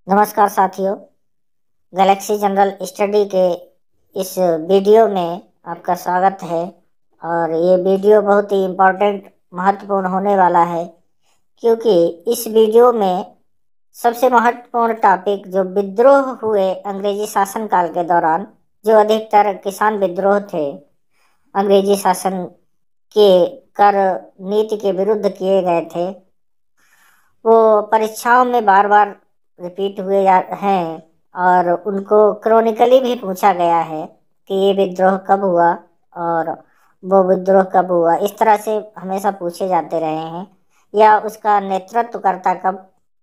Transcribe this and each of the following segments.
नमस्कार साथियों। Galaxy general study के इस वीडियो में आपका स्वागत है। और ये वीडियो बहुत ही इम्पोर्टेंट महत्वपूर्ण होने वाला है, क्योंकि इस वीडियो में सबसे महत्वपूर्ण टॉपिक जो विद्रोह हुए अंग्रेजी शासनकाल के दौरान, जो अधिकतर किसान विद्रोह थे, अंग्रेजी शासन के कर नीति के विरुद्ध किए गए थे, वो परीक्षाओं में बार बार रिपीट हुए हैं और उनको क्रॉनिकली भी पूछा गया है कि ये विद्रोह कब हुआ और वो विद्रोह कब हुआ। इस तरह से हमेशा पूछे जाते रहे हैं, या उसका नेतृत्वकर्ता कब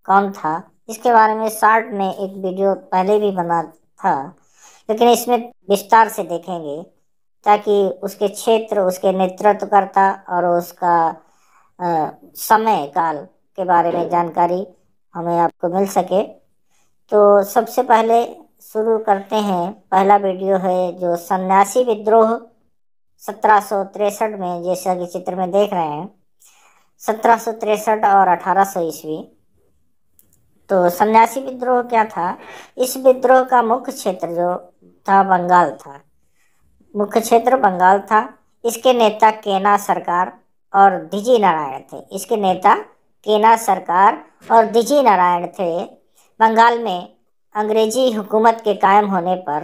कौन था। इसके बारे में शार्ट ने एक वीडियो पहले भी बना था, लेकिन इसमें विस्तार से देखेंगे ताकि उसके क्षेत्र, उसके नेतृत्वकर्ता और उसका समय काल के बारे में जानकारी हमें आपको मिल सके। तो सबसे पहले शुरू करते हैं। पहला वीडियो है जो सन्यासी विद्रोह 1763 में, जैसा कि चित्र में देख रहे हैं, 1763 और 1800 ईस्वी। तो सन्यासी विद्रोह क्या था? इस विद्रोह का मुख्य क्षेत्र जो था बंगाल था। मुख्य क्षेत्र बंगाल था। इसके नेता केना सरकार और दिजी नारायण थे। इसके नेता केना सरकार और दिजी नारायण थे। बंगाल में अंग्रेजी हुकूमत के कायम होने पर,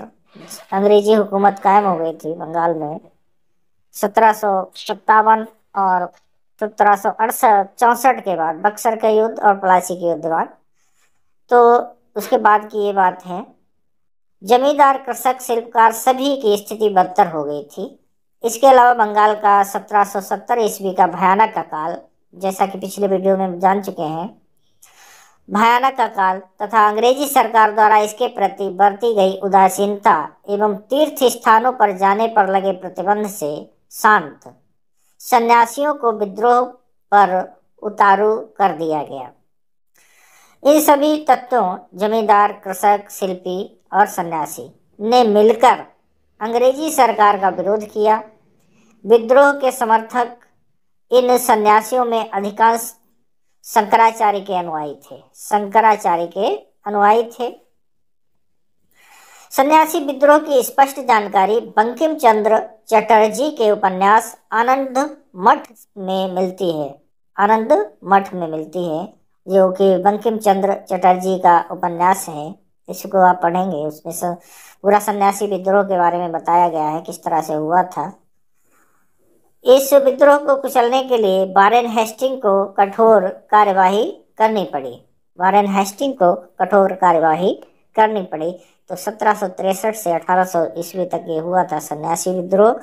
अंग्रेजी हुकूमत कायम हो गई थी बंगाल में 1757 और 1768 के बाद, बक्सर का युद्ध और प्लासी के युद्ध बाद। तो उसके बाद की ये बात है। जमींदार, कृषक, शिल्पकार सभी की स्थिति बदतर हो गई थी। इसके अलावा बंगाल का 1770 ईस्वी का भयानक अकाल, जैसा कि पिछले वीडियो में जान चुके हैं, भयानक अकाल तथा अंग्रेजी सरकार द्वारा इसके प्रति बरती गई उदासीनता एवं तीर्थ स्थानों पर जाने पर लगे प्रतिबंध से शांत सन्यासियों को विद्रोह पर उतारू कर दिया गया। इन सभी तत्वों, जमींदार, कृषक, शिल्पी और सन्यासी ने मिलकर अंग्रेजी सरकार का विरोध किया। विद्रोह के समर्थक इन सन्यासियों में अधिकांश शंकराचार्य के अनुयायी थे। शंकराचार्य के अनुयायी थे। सन्यासी विद्रोह की स्पष्ट जानकारी बंकिम चंद्र चटर्जी के उपन्यास आनंद मठ में मिलती है। आनंद मठ में मिलती है, जो कि बंकिम चंद्र चटर्जी का उपन्यास है। इसको आप पढ़ेंगे, उसमें पूरा सन्यासी विद्रोह के बारे में बताया गया है, किस तरह से हुआ था। इस विद्रोह को कुचलने के लिए वारेन हेस्टिंग को कठोर कार्यवाही करनी पड़ी। वारेन हेस्टिंग को कठोर कार्यवाही करनी पड़ी। तो 1763 से 1800 ईस्वी तक ये हुआ था सन्यासी विद्रोह।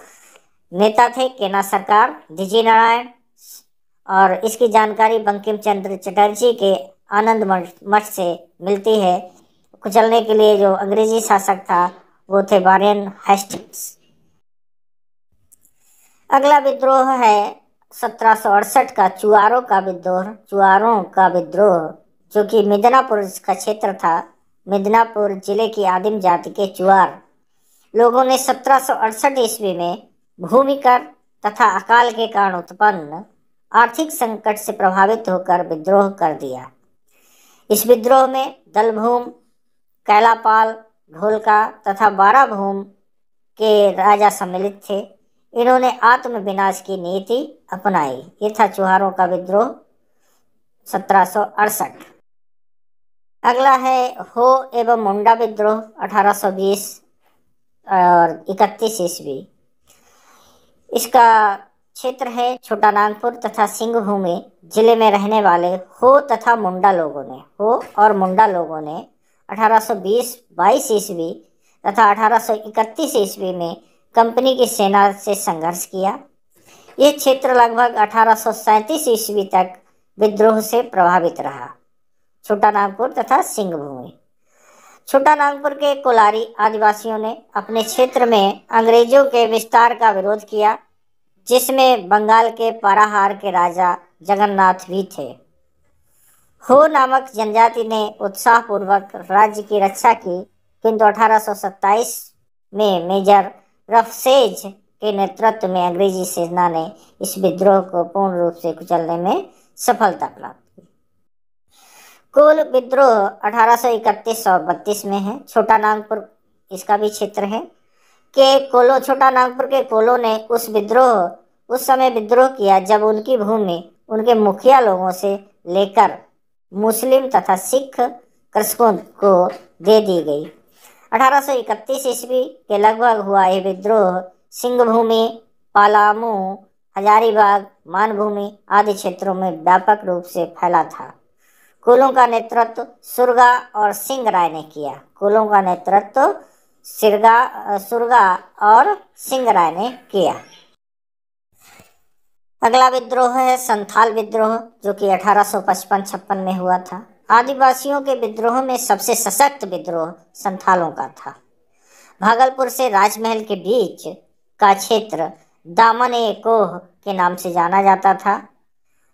नेता थे केना सरकार, दिजी नारायण, और इसकी जानकारी बंकिम चंद्र चटर्जी के आनंद मठ से मिलती है। कुचलने के लिए जो अंग्रेजी शासक था वो थे वारेन हेस्टिंग्स। अगला विद्रोह है 1768 का चुआरों का विद्रोह। चुआरों का विद्रोह, जो कि मिदनापुर का क्षेत्र था। मिदनापुर जिले की आदिम जाति के चुआर लोगों ने 1768 ईस्वी में भूमिकर तथा अकाल के कारण उत्पन्न आर्थिक संकट से प्रभावित होकर विद्रोह कर दिया। इस विद्रोह में दलभूम, कैलापाल, ढोलका तथा बाराभूम के राजा सम्मिलित थे। इन्होंने आत्म विनाश की नीति अपनाई। ये था चुहारों का विद्रोह 1768। अगला है हो एवं मुंडा विद्रोह 1820 और 31 ईस्वी। इसका क्षेत्र है छोटा नागपुर तथा सिंहभूमि जिले में रहने वाले हो तथा मुंडा लोगों ने, हो और मुंडा लोगों ने 1820-22 ईस्वी तथा 1831 ईस्वी में कंपनी की सेना से संघर्ष किया। यह क्षेत्र लगभग 1837 ईस्वी तक विद्रोह से प्रभावित रहा। छोटा नागपुर तथा सिंहभूमि। छोटा नागपुर के कोलारी आदिवासियों ने अपने क्षेत्र में अंग्रेजों के विस्तार का विरोध किया, जिसमें बंगाल के पाराहार के राजा जगन्नाथ भी थे। हो नामक जनजाति ने उत्साहपूर्वक राज्य की रक्षा की, किंतु 1827 में मेजर रफसेज के नेतृत्व में अंग्रेजी सेना ने इस विद्रोह को पूर्ण रूप से कुचलने में सफलता प्राप्त की। कुल विद्रोह 1831 और 32 में है। छोटा नागपुर इसका भी क्षेत्र है कि कोलो, छोटा नागपुर के कोलो ने उस समय विद्रोह किया जब उनकी भूमि उनके मुखिया लोगों से लेकर मुस्लिम तथा सिख कृषकों को दे दी गई। 1831 ईस्वी के लगभग हुआ यह विद्रोह सिंहभूमि, पलामू, हजारीबाग, मानभूमि आदि क्षेत्रों में व्यापक रूप से फैला था। कुलों का नेतृत्व सुरगा और सिंह राय ने किया। कुलों का नेतृत्व सुरगा और सिंह राय ने किया। अगला विद्रोह है संथाल विद्रोह, जो कि 1855-56 में हुआ था। आदिवासियों के विद्रोह में सबसे सशक्त विद्रोह संथालों का था। भागलपुर से राजमहल के बीच का क्षेत्र दामन ए कोह के नाम से जाना जाता था।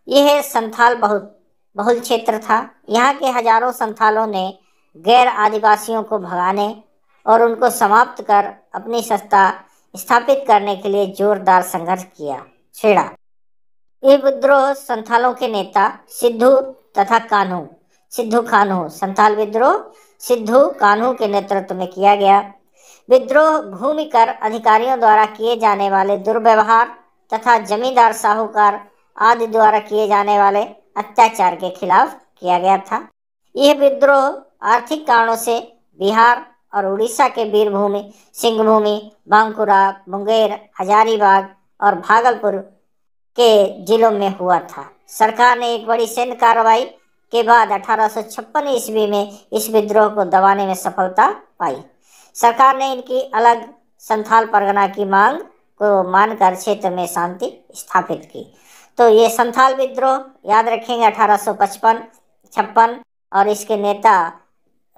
यह संथाल बहुल क्षेत्र था। यहाँ के हजारों संथालों ने गैर आदिवासियों को भगाने और उनको समाप्त कर अपनी सत्ता स्थापित करने के लिए जोरदार संघर्ष छेड़ा। ये विद्रोह संथालों के नेता सिद्धू कान्हू संथाल विद्रोह सिद्धू कान्हू के नेतृत्व में किया गया। विद्रोह भूमिकर अधिकारियों द्वारा किए जाने वाले दुर्व्यवहार तथा जमींदार साहूकार आदि द्वारा किए जाने वाले अत्याचार के खिलाफ किया गया था। यह विद्रोह आर्थिक कारणों से बिहार और उड़ीसा के वीरभूमि, सिंहभूमि, बांकुरा, मुंगेर, हजारीबाग और भागलपुर के जिलों में हुआ था। सरकार ने एक बड़ी सैन्य कार्रवाई के बाद 1856 ईस्वी में इस विद्रोह को दबाने में सफलता पाई। सरकार ने इनकी अलग संथाल परगना की मांग को मानकर क्षेत्र में शांति स्थापित की। तो ये संथाल विद्रोह याद रखेंगे 1855-56 और इसके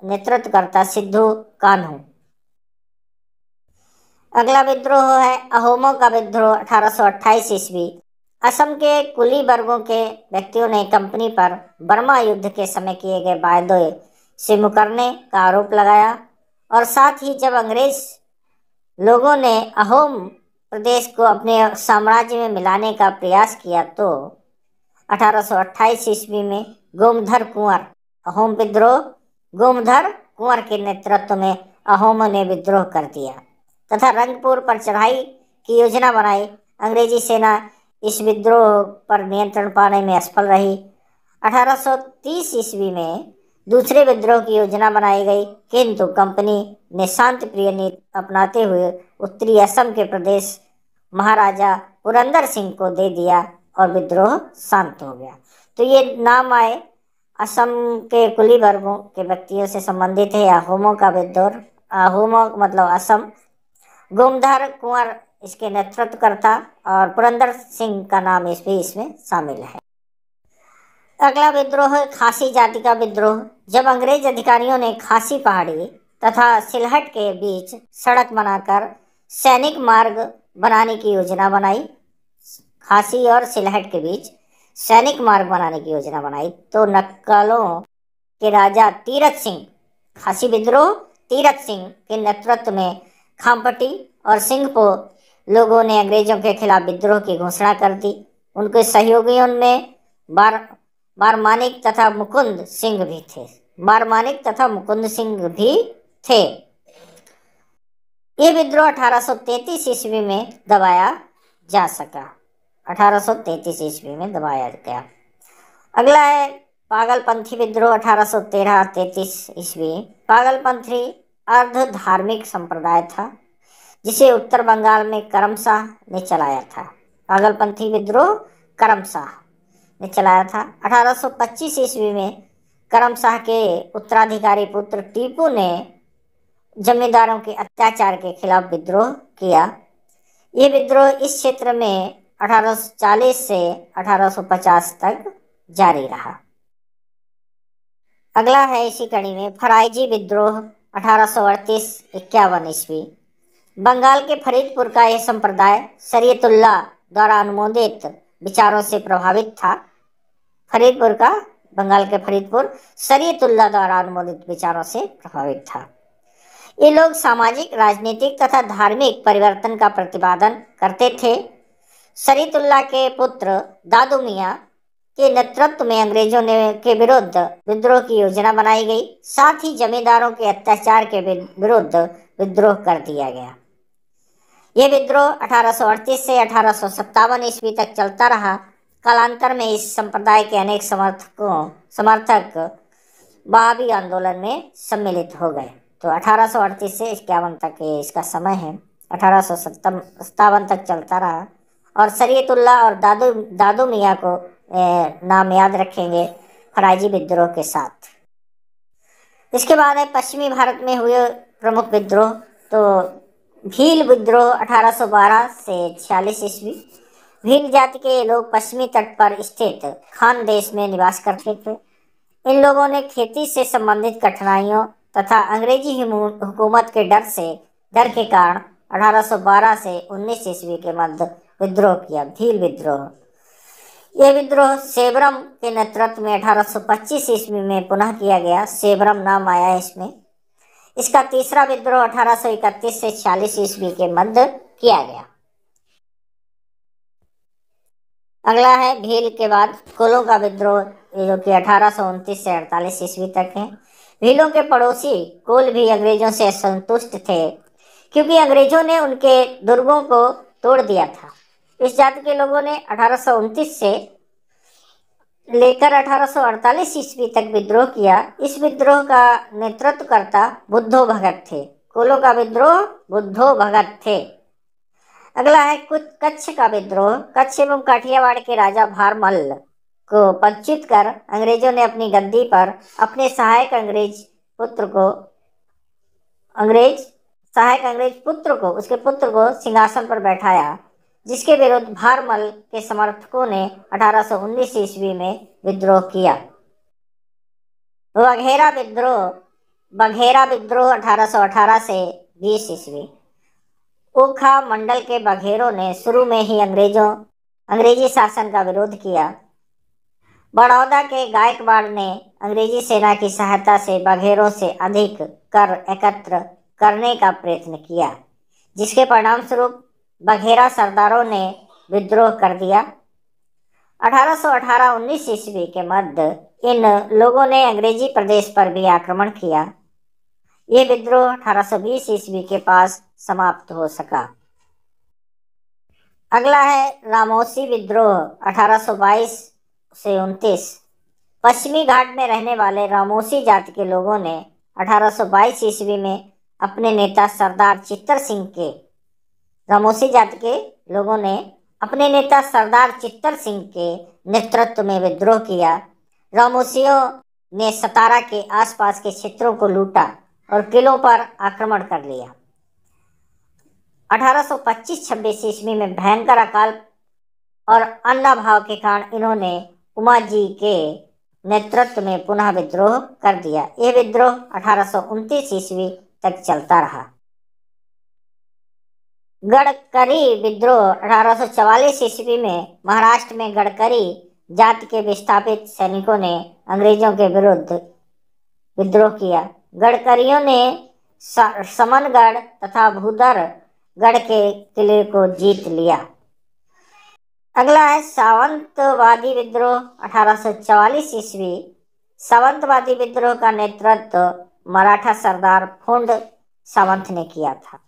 नेतृत्वकर्ता सिद्धू कान्हू। अगला विद्रोह है अहोमों का विद्रोह 1828 ईस्वी। असम के कुली वर्गों के व्यक्तियों ने कंपनी पर बर्मा युद्ध के समय किए गए वायदे से मुकरने का आरोप लगाया और साथ ही जब अंग्रेज लोगों ने अहोम प्रदेश को अपने साम्राज्य में मिलाने का प्रयास किया तो 1828 ईस्वी में गोमधर कुंवर के नेतृत्व में अहोमों ने विद्रोह कर दिया तथा रंगपुर पर चढ़ाई की योजना बनाई। अंग्रेजी सेना इस विद्रोह पर नियंत्रण पाने में असफल रही। 1830 ईस्वी में दूसरे विद्रोह की योजना बनाई गई, किंतु कंपनी ने शांति प्रिय नीति अपनाते हुए उत्तरी असम के प्रदेश महाराजा पुरंदर सिंह को दे दिया और विद्रोह शांत हो गया। तो ये नाम आए असम के कुली वर्गों के व्यक्तियों से संबंधित है। अहोमों का विद्रोह, अहोमों मतलब असम, गोमधर कुंवर इसके नेतृत्वकर्ता और पुरंदर सिंह का नाम इसमें शामिल है। अगला विद्रोह है खासी जाति का विद्रोह। जब अंग्रेज अधिकारियों ने खासी पहाड़ी तथा सिलहट के बीच सड़क बनाकर सैनिक मार्ग बनाने की योजना बनाई, खासी और सिलहट के बीच सैनिक मार्ग बनाने की योजना बनाई, तो नक्कलों के राजा तीरथ सिंह, खासी विद्रोह तीरथ सिंह के नेतृत्व में खामपट्टी और सिंहपो लोगों ने अंग्रेजों के खिलाफ विद्रोह की घोषणा कर दी। उनके सहयोगियों में बारमानिक तथा मुकुंद सिंह भी थे। ये विद्रोह 1833 ईस्वी में दबाया जा सका। 1833 ईस्वी में दबाया गया। अगला है पागलपंथी विद्रोह 1813-33 ईस्वी। पागलपंथी अर्ध धार्मिक संप्रदाय था जिसे उत्तर बंगाल में करमशाह ने चलाया था। पागलपंथी विद्रोह करमशाह ने चलाया था। 1825 ईस्वी में करमशाह के उत्तराधिकारी पुत्र टीपू ने जमींदारों के अत्याचार के खिलाफ विद्रोह किया। ये विद्रोह इस क्षेत्र में 1840 से 1850 तक जारी रहा। अगला है इसी कड़ी में फराइजी विद्रोह 1838-51 ईस्वी। बंगाल के फरीदपुर का यह संप्रदाय शरीयतुल्लाह द्वारा अनुमोदित विचारों से प्रभावित था। बंगाल के फरीदपुर शरीयतुल्लाह द्वारा अनुमोदित विचारों से प्रभावित था। ये लोग सामाजिक, राजनीतिक तथा धार्मिक परिवर्तन का प्रतिपादन करते थे। शरीयतुल्लाह के पुत्र दादू मियाँ के नेतृत्व में अंग्रेजों ने के विरुद्ध विद्रोह की योजना बनाई गई। साथ ही जमींदारों के अत्याचार के विरुद्ध विद्रोह कर दिया गया। यह विद्रोह 1838 से 1857 ईस्वी तक चलता रहा। कालांतर में इस संप्रदाय के अनेक समर्थक बहावी आंदोलन में सम्मिलित हो गए। तो 1838 से 51 तक इसका समय है। 1857 तक चलता रहा और शरीयतुल्लाह और दादू मियाँ को नाम याद रखेंगे फराइजी विद्रोह के साथ। इसके बाद है पश्चिमी भारत में हुए प्रमुख विद्रोह। तो भील विद्रोह 1812 से 46 ईस्वी। भील जाति के लोग पश्चिमी तट पर स्थित खान देश में निवास करते थे। इन लोगों ने खेती से संबंधित कठिनाइयों तथा अंग्रेजी हुकूमत के डर के कारण 1812 से 19 ईस्वी के मध्य विद्रोह किया, भील विद्रोह। यह विद्रोह सेबरम के नेतृत्व में 1825 ईस्वी में पुनः किया गया। सेबरम नाम आया है इसमें। इसका तीसरा विद्रोह 1831 से 46 ईस्वी के मध्य किया गया। अगला है भील के बाद कोलों का विद्रोह, जो कि 1829 से 48 ईस्वी तक है। भीलों के पड़ोसी कोल भी अंग्रेजों से असंतुष्ट थे, क्योंकि अंग्रेजों ने उनके दुर्गों को तोड़ दिया था। इस जाति के लोगों ने 1829 से लेकर 1848 ईस्वी तक विद्रोह किया। इस विद्रोह का नेतृत्वकर्ता बुद्धो भगत थे। कोलों का विद्रोह बुद्धो भगत थे। अगला है कच्छ का विद्रोह। कच्छ एवं काठियावाड़ के राजा भारमल को पदच्युत कर अंग्रेजों ने अपनी गद्दी पर अपने सहायक अंग्रेज पुत्र को उसके पुत्र को सिंहासन पर बैठाया, जिसके विरुद्ध भारमल के समर्थकों ने 1819 ईस्वी में विद्रोह किया। बघेरा विद्रोह 1818 से 20 ईस्वी। ओखा मंडल के बघेरों ने शुरू में ही अंग्रेजी शासन का विरोध किया। बड़ौदा के गायकवाड़ ने अंग्रेजी सेना की सहायता से बघेरों से अधिक कर एकत्र करने का प्रयत्न किया, जिसके परिणाम स्वरूप बघेरा सरदारों ने विद्रोह कर दिया। 1818-19 ईस्वी के मध्य इन लोगों ने अंग्रेजी प्रदेश पर भी आक्रमण किया। ये विद्रोह 1820 ईस्वी के पास समाप्त हो सका। अगला है रामोसी विद्रोह 1822 से 29। पश्चिमी घाट में रहने वाले रामोसी जाति के लोगों ने 1822 ईस्वी में अपने नेता सरदार चित्तर सिंह के नेतृत्व में विद्रोह किया। रामोसियों ने सतारा के आसपास के क्षेत्रों को लूटा और किलों पर आक्रमण कर लिया। 1825-26 ईस्वी में भयंकर अकाल और अन्नाभाव के कारण इन्होंने उमाजी के नेतृत्व में पुनः विद्रोह कर दिया। यह विद्रोह 1829 ईस्वी तक चलता रहा। गडकरी विद्रोह 1844 ईस्वी में महाराष्ट्र में गडकरी जाति के विस्थापित सैनिकों ने अंग्रेजों के विरुद्ध विद्रोह किया। गडकरियों ने समनगढ़ तथा भूदरगढ़ के किले को जीत लिया। अगला है सावंतवादी विद्रोह 1844 ईस्वी। सावंतवादी विद्रोह का नेतृत्व मराठा सरदार फोंड सावंत ने किया था।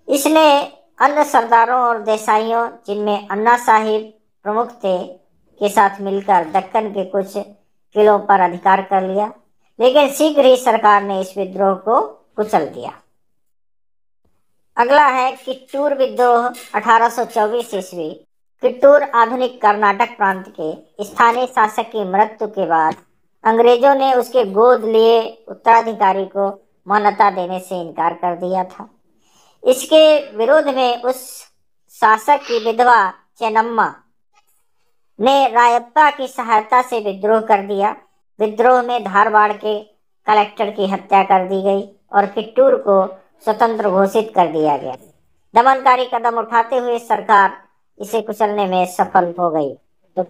इसने अन्य सरदारों और देसाइयों, जिनमें अन्ना साहिब प्रमुख थे, के साथ मिलकर दक्कन के कुछ किलों पर अधिकार कर लिया, लेकिन शीघ्र ही सरकार ने इस विद्रोह को कुचल दिया। अगला है कित्तूर विद्रोह 1824 ईस्वी। कित्तूर आधुनिक कर्नाटक प्रांत के स्थानीय शासक की मृत्यु के बाद अंग्रेजों ने उसके गोद लिए उत्तराधिकारी को मान्यता देने से इनकार कर दिया था। इसके विरोध में उस शासक की विधवा चेन्नम्मा ने रायप्पा की सहायता से विद्रोह कर दिया। विद्रोह में धारवाड़ के कलेक्टर की हत्या कर दी गई और कित्तूर को स्वतंत्र घोषित कर दिया गया। दमनकारी कदम उठाते हुए सरकार इसे कुचलने में सफल हो गई। तो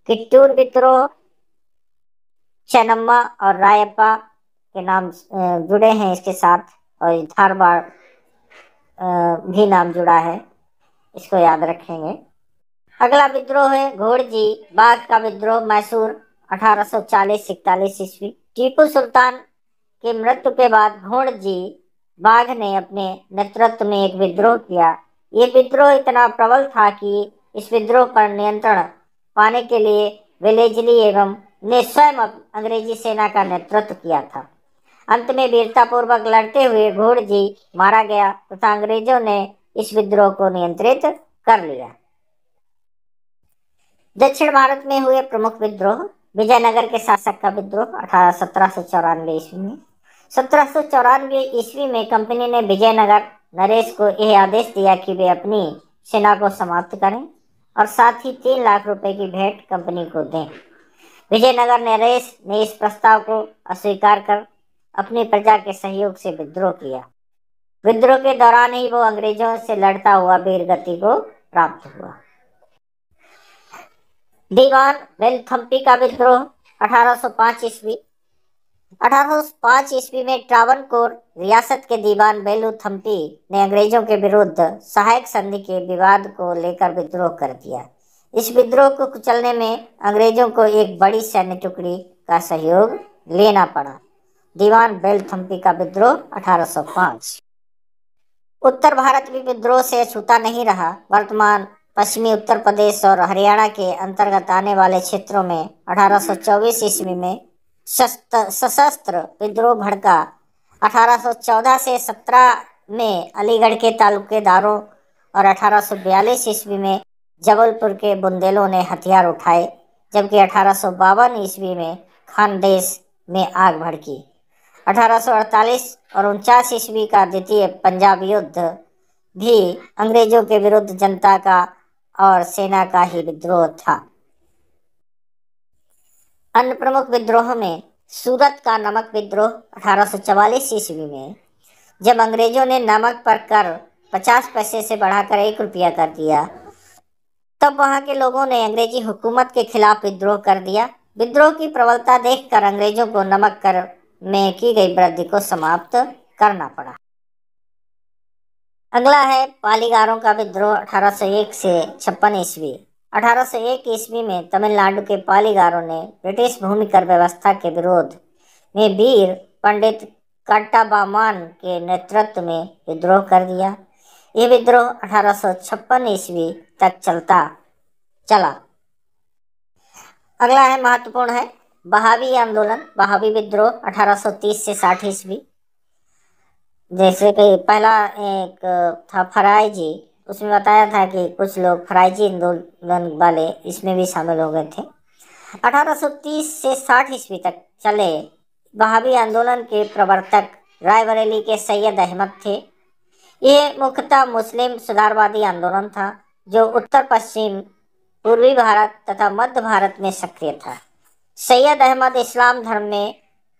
कित्तूर विद्रोह चेन्नम्मा और रायप्पा के नाम जुड़े हैं इसके साथ, और धारवाड़ भी नाम जुड़ा है, इसको याद रखेंगे। अगला विद्रोह है घोड़जी बाघ का विद्रोह, मैसूर 1840-41 ईस्वी। टीपू सुल्तान की मृत्यु के बाद घोड़जी बाघ ने अपने नेतृत्व में एक विद्रोह किया। ये विद्रोह इतना प्रबल था कि इस विद्रोह पर नियंत्रण पाने के लिए वेलेस्ली एवं ने स्वयं अंग्रेजी सेना का नेतृत्व किया था। अंत में वीरतापूर्वक लड़ते हुए घोड़जी मारा गया तथा अंग्रेजों ने इस विद्रोह को नियंत्रित कर लिया। दक्षिण भारत में हुए प्रमुख विद्रोह। विजयनगर के शासक का विद्रोह 1794 ईस्वी में। 1794 ईस्वी में कंपनी ने विजयनगर नरेश को यह आदेश दिया कि वे अपनी सेना को समाप्त करें और साथ ही 3 लाख रुपए की भेंट कंपनी को दें। विजयनगर नरेश ने इस प्रस्ताव को अस्वीकार कर अपनी प्रजा के सहयोग से विद्रोह किया। विद्रोह के दौरान ही वो अंग्रेजों से लड़ता हुआ वीरगति को प्राप्त हुआ। दीवान बेलथम्पी का विद्रोह 1805 ईस्वी। 1805 ईस्वी में ट्रावनकोर रियासत के दीवान बेलुथम्पी ने अंग्रेजों के विरुद्ध सहायक संधि के विवाद को लेकर विद्रोह कर दिया। इस विद्रोह को कुचलने में अंग्रेजों को एक बड़ी सैन्य टुकड़ी का सहयोग लेना पड़ा। दीवान बेलथम्पी का विद्रोह 1805। उत्तर भारत भी विद्रोह से अछूता नहीं रहा। वर्तमान पश्चिमी उत्तर प्रदेश और हरियाणा के अंतर्गत आने वाले क्षेत्रों में 1824 ईस्वी में सशस्त्र विद्रोह भड़का। 1814 से 17 में अलीगढ़ के तालुकेदारों और 1842 ईस्वी में जबलपुर के बुंदेलों ने हथियार उठाए, जबकि 1852 ईस्वी में खानदेश में आग भड़की। 1848 और 49 ईस्वी का द्वितीय पंजाब युद्ध भी अंग्रेजों के विरुद्ध जनता का और सेना का ही विद्रोह था। अन्य प्रमुख विद्रोह में सूरत का नमक विद्रोह 1844 ईस्वी में, जब अंग्रेजों ने नमक पर कर 50 पैसे से बढ़ाकर 1 रुपया कर दिया, तब वहां के लोगों ने अंग्रेजी हुकूमत के खिलाफ विद्रोह कर दिया। विद्रोह की प्रबलता देखकर अंग्रेजों को नमक कर में की गई वृद्धि को समाप्त करना पड़ा। अगला है पालीगारों का विद्रोह 1801 से 56 ईस्वी। 1801 ईस्वी में तमिलनाडु के पालीगारों ने ब्रिटिश भूमिकर व्यवस्था के विरोध में वीर पंडित कट्टाबोमन के नेतृत्व में विद्रोह कर दिया। यह विद्रोह 1856 ईस्वी तक चला। अगला है महत्वपूर्ण है बहावी आंदोलन। बहावी विद्रोह 1830 से 60 ईस्वी। जैसे कि पहला एक था फराइजी, उसमें बताया था कि कुछ लोग फराइजी आंदोलन वाले इसमें भी शामिल हो गए थे। 1830 से 60 ईस्वी तक चले बहावी आंदोलन के प्रवर्तक रायबरेली के सैयद अहमद थे। यह मुख्यतः मुस्लिम सुधारवादी आंदोलन था जो उत्तर पश्चिम, पूर्वी भारत तथा मध्य भारत में सक्रिय था। सैयद अहमद इस्लाम धर्म में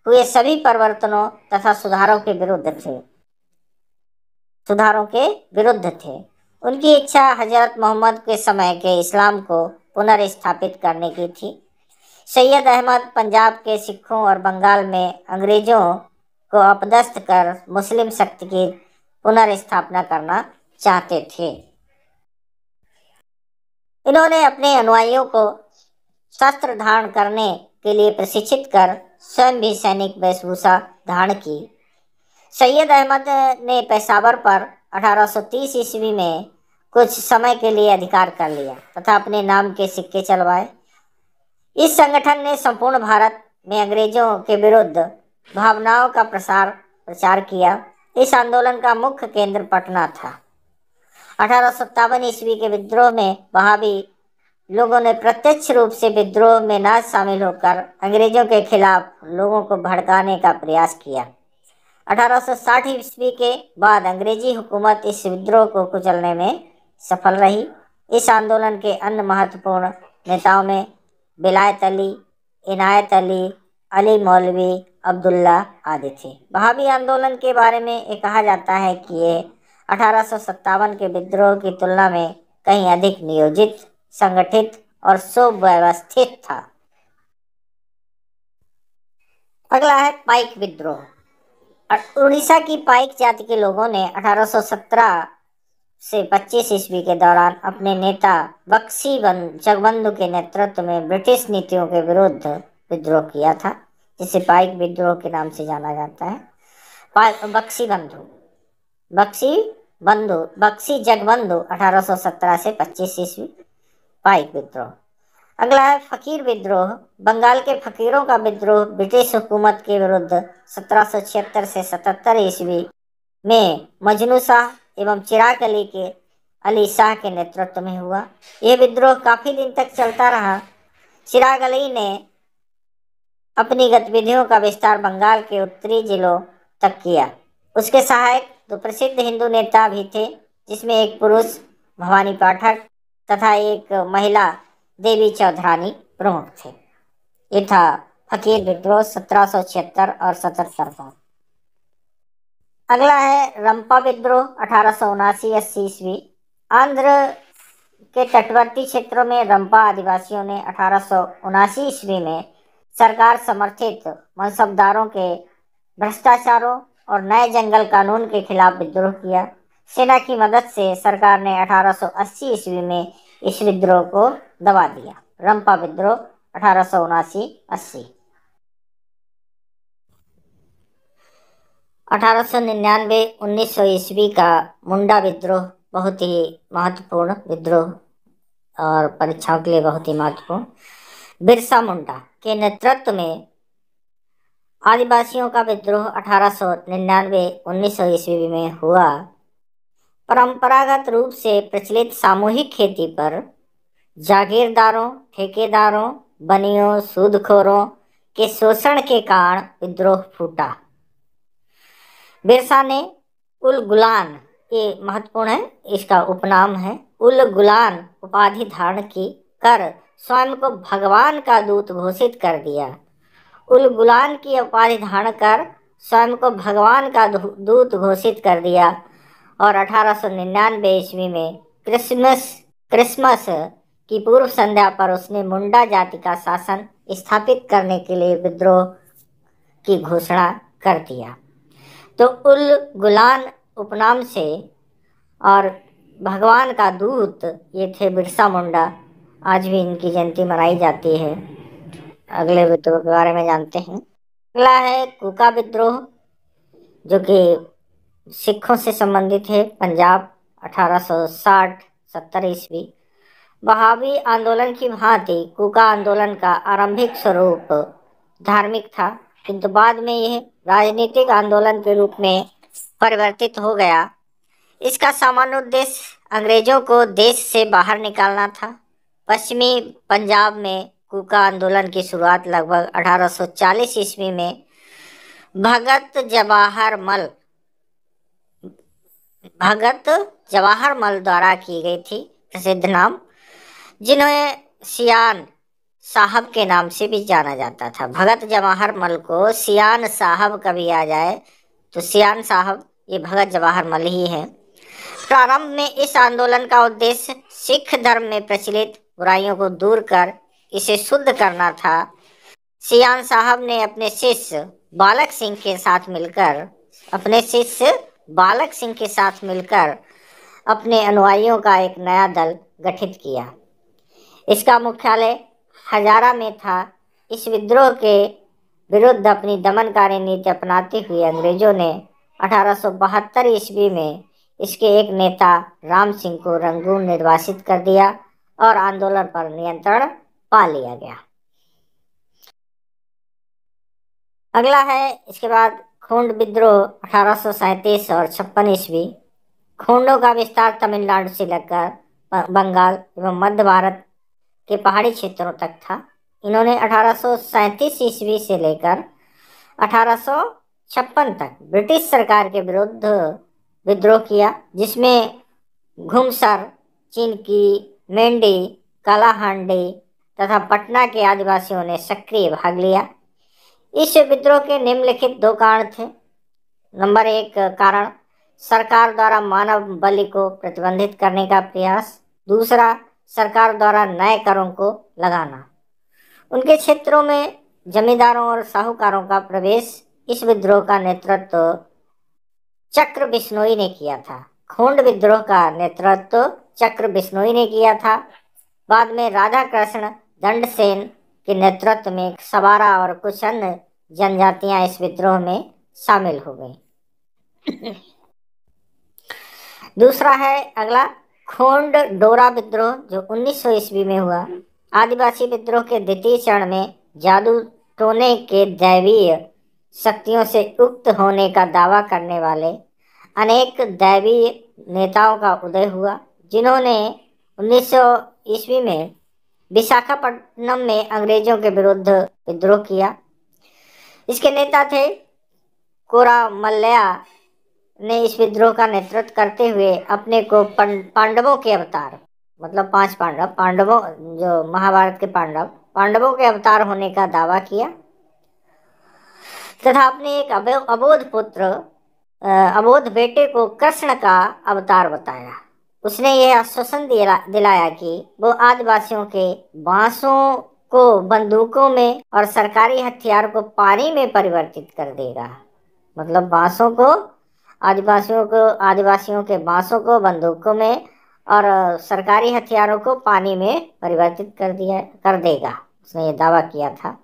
हुए सभी परिवर्तनों तथा सुधारों के विरुद्ध थे। उनकी इच्छा हजरत मोहम्मद के समय के इस्लाम को पुनर्स्थापित करने की थी। सैयद अहमद पंजाब के सिखों और बंगाल में अंग्रेजों को अपदस्थ कर मुस्लिम शक्ति की पुनर्स्थापना करना चाहते थे। इन्होंने अपने अनुयायियों को शस्त्र धारण करने के लिए प्रशिक्षित कर स्वयं भी सैनिक वेशभूषा धारण की। सैयद अहमद ने पेशावर पर 1830 ईस्वी में कुछ समय के लिए अधिकार कर लिया तथा अपने नाम के सिक्के चलवाए। इस संगठन ने संपूर्ण भारत में अंग्रेजों के विरुद्ध भावनाओं का प्रचार किया। इस आंदोलन का मुख्य केंद्र पटना था। 1857 ईस्वी के विद्रोह में वहाबी लोगों ने प्रत्यक्ष रूप से विद्रोह में न शामिल होकर अंग्रेजों के खिलाफ लोगों को भड़काने का प्रयास किया। 1860 ईस्वी के बाद अंग्रेजी हुकूमत इस विद्रोह को कुचलने में सफल रही। इस आंदोलन के अन्य महत्वपूर्ण नेताओं में विलायत अली, इनायत अली, अली मौलवी अब्दुल्ला आदि थे। वहाबी आंदोलन के बारे में ये कहा जाता है कि ये 1857 के विद्रोह की तुलना में कहीं अधिक नियोजित, संगठित और सुव्यवस्थित था। अगला है पाइक विद्रोह। उड़ीसा की पाइक जाति के लोगों ने 1817 से 25 ईस्वी के दौरान अपने नेता बख्शी जगबंधु के नेतृत्व में ब्रिटिश नीतियों के विरुद्ध विद्रोह किया था, जिसे पाइक विद्रोह के नाम से जाना जाता है। बख्शी बख्शी जगबंधु 1817 से 25 ईस्वी, पाइक विद्रोह। अगला है फकीर विद्रोह। बंगाल के फकीरों का विद्रोह ब्रिटिश हुकूमत के विरुद्ध 1776 से 77 ईस्वी में मजनू शाह एवं चिराग अली शाह के नेतृत्व में हुआ। यह विद्रोह काफी दिन तक चलता रहा। चिराग अली ने अपनी गतिविधियों का विस्तार बंगाल के उत्तरी जिलों तक किया। उसके सहायक दो प्रसिद्ध हिंदू नेता भी थे, जिसमें एक पुरुष भवानी पाठक तथा एक महिला देवी चौधरानी प्रमुख थे। ये था फकीर विद्रोह 1776 और 77 का। अगला है रंपा विद्रोह 1879-80 ईस्वी। आंध्र के तटवर्ती क्षेत्रों में रंपा आदिवासियों ने 1879 ईस्वी में सरकार समर्थित मनसबदारों के भ्रष्टाचारों और नए जंगल कानून के खिलाफ विद्रोह किया। सेना की मदद से सरकार ने 1880 ईस्वी में इस विद्रोह को दबा दिया। रंपा विद्रोह 1879-80। 1899-1900 ईस्वी का मुंडा विद्रोह बहुत ही महत्वपूर्ण विद्रोह और परीक्षाओं के लिए बहुत ही महत्वपूर्ण। बिरसा मुंडा के नेतृत्व में आदिवासियों का विद्रोह 1899-1900 ईस्वी में हुआ। परंपरागत रूप से प्रचलित सामूहिक खेती पर जागीरदारों, ठेकेदारों, बनियों, सूदखोरों के शोषण के कारण विद्रोह फूटा। बिरसा ने उल गुलान, ये महत्वपूर्ण है, इसका उपनाम है, उल गुलान उपाधि धारण की कर स्वयं को भगवान का दूत घोषित कर दिया। उल गुलान की उपाधि धारण कर स्वयं को भगवान का दूत घोषित कर दिया और 1899 ईस्वी में क्रिसमस की पूर्व संध्या पर उसने मुंडा जाति का शासन स्थापित करने के लिए विद्रोह की घोषणा कर दिया। तो उल गुलान उपनाम से और भगवान का दूत, ये थे बिरसा मुंडा। आज भी इनकी जयंती मनाई जाती है। अगले विद्रोह के बारे में जानते हैं। अगला है कूका विद्रोह, जो कि सिखों से संबंधित है। पंजाब 1860-70 ईस्वी। वहाबी आंदोलन की भांति कूका आंदोलन का आरंभिक स्वरूप धार्मिक था, किंतु बाद में यह राजनीतिक आंदोलन के रूप में परिवर्तित हो गया। इसका सामान्य उद्देश्य अंग्रेजों को देश से बाहर निकालना था। पश्चिमी पंजाब में कूका आंदोलन की शुरुआत लगभग 1840 ईस्वी में भगत जवाहर मल द्वारा की गई थी, प्रसिद्ध नाम, जिन्हें सियान साहब के नाम से भी जाना जाता था। भगत जवाहर मल को सियान साहब कभी आ जाए तो सियान साहब, ये भगत जवाहर मल ही है। प्रारंभ में इस आंदोलन का उद्देश्य सिख धर्म में प्रचलित बुराइयों को दूर कर इसे शुद्ध करना था। सियान साहब ने अपने शिष्य बालक सिंह के साथ मिलकर अपने अनुयायियों का एक नया दल गठित किया। इसका मुख्यालय हजारा में था। इस विद्रोह के विरुद्ध अपनी दमनकारी नीति अपनाते हुए अंग्रेजों ने 1872 ईस्वी में इसके एक नेता राम सिंह को रंगून निर्वासित कर दिया और आंदोलन पर नियंत्रण पा लिया गया। अगला है इसके बाद खोंड विद्रोह 1837 और 56 ईस्वी। खोंडों का विस्तार तमिलनाडु से लेकर बंगाल एवं मध्य भारत के पहाड़ी क्षेत्रों तक था। इन्होंने 1837 ईस्वी से लेकर 1856 तक ब्रिटिश सरकार के विरुद्ध विद्रोह किया, जिसमें घुमसर, चिनकी, मेंडी, कालाहांडी तथा पटना के आदिवासियों ने सक्रिय भाग लिया। इस विद्रोह के निम्नलिखित 2 कारण थे। नंबर 1 कारण सरकार द्वारा मानव बलि को प्रतिबंधित करने का प्रयास। दूसरा, सरकार द्वारा नए करों को लगाना। उनके क्षेत्रों में जमींदारों और साहूकारों का प्रवेश। इस विद्रोह का नेतृत्व चक्र बिश्नोई ने किया था। खोंड विद्रोह का नेतृत्व चक्र बिश्नोई ने किया था। बाद में राधा कृष्ण दंडसेन के नेतृत्व में सवारा और कुछ अन्य जनजातियां इस विद्रोह में शामिल हो गई। दूसरा है अगला खोंड डोरा विद्रोह, जो 1900 ईस्वी में हुआ। आदिवासी विद्रोह के द्वितीय चरण में जादू टोने के दैवीय शक्तियों से युक्त होने का दावा करने वाले अनेक दैवीय नेताओं का उदय हुआ, जिन्होंने 1900 ईस्वी में विशाखापट्टनम में अंग्रेजों के विरुद्ध विद्रोह किया। इसके नेता थे कोरामल्लया ने इस विद्रोह का नेतृत्व करते हुए अपने को पांडवों के अवतार, मतलब 5 पांडवों, जो महाभारत के पांडवों के अवतार होने का दावा किया तथा अपने एक अबोध बेटे को कृष्ण का अवतार बताया। उसने यह आश्वासन दिलाया कि वो आदिवासियों के बांसों को बंदूकों में और सरकारी हथियार को पानी में परिवर्तित कर देगा। मतलब बांसों को, आदिवासियों के बांसों को बंदूकों में और सरकारी हथियारों को पानी में परिवर्तित कर देगा। उसने ये दावा किया था।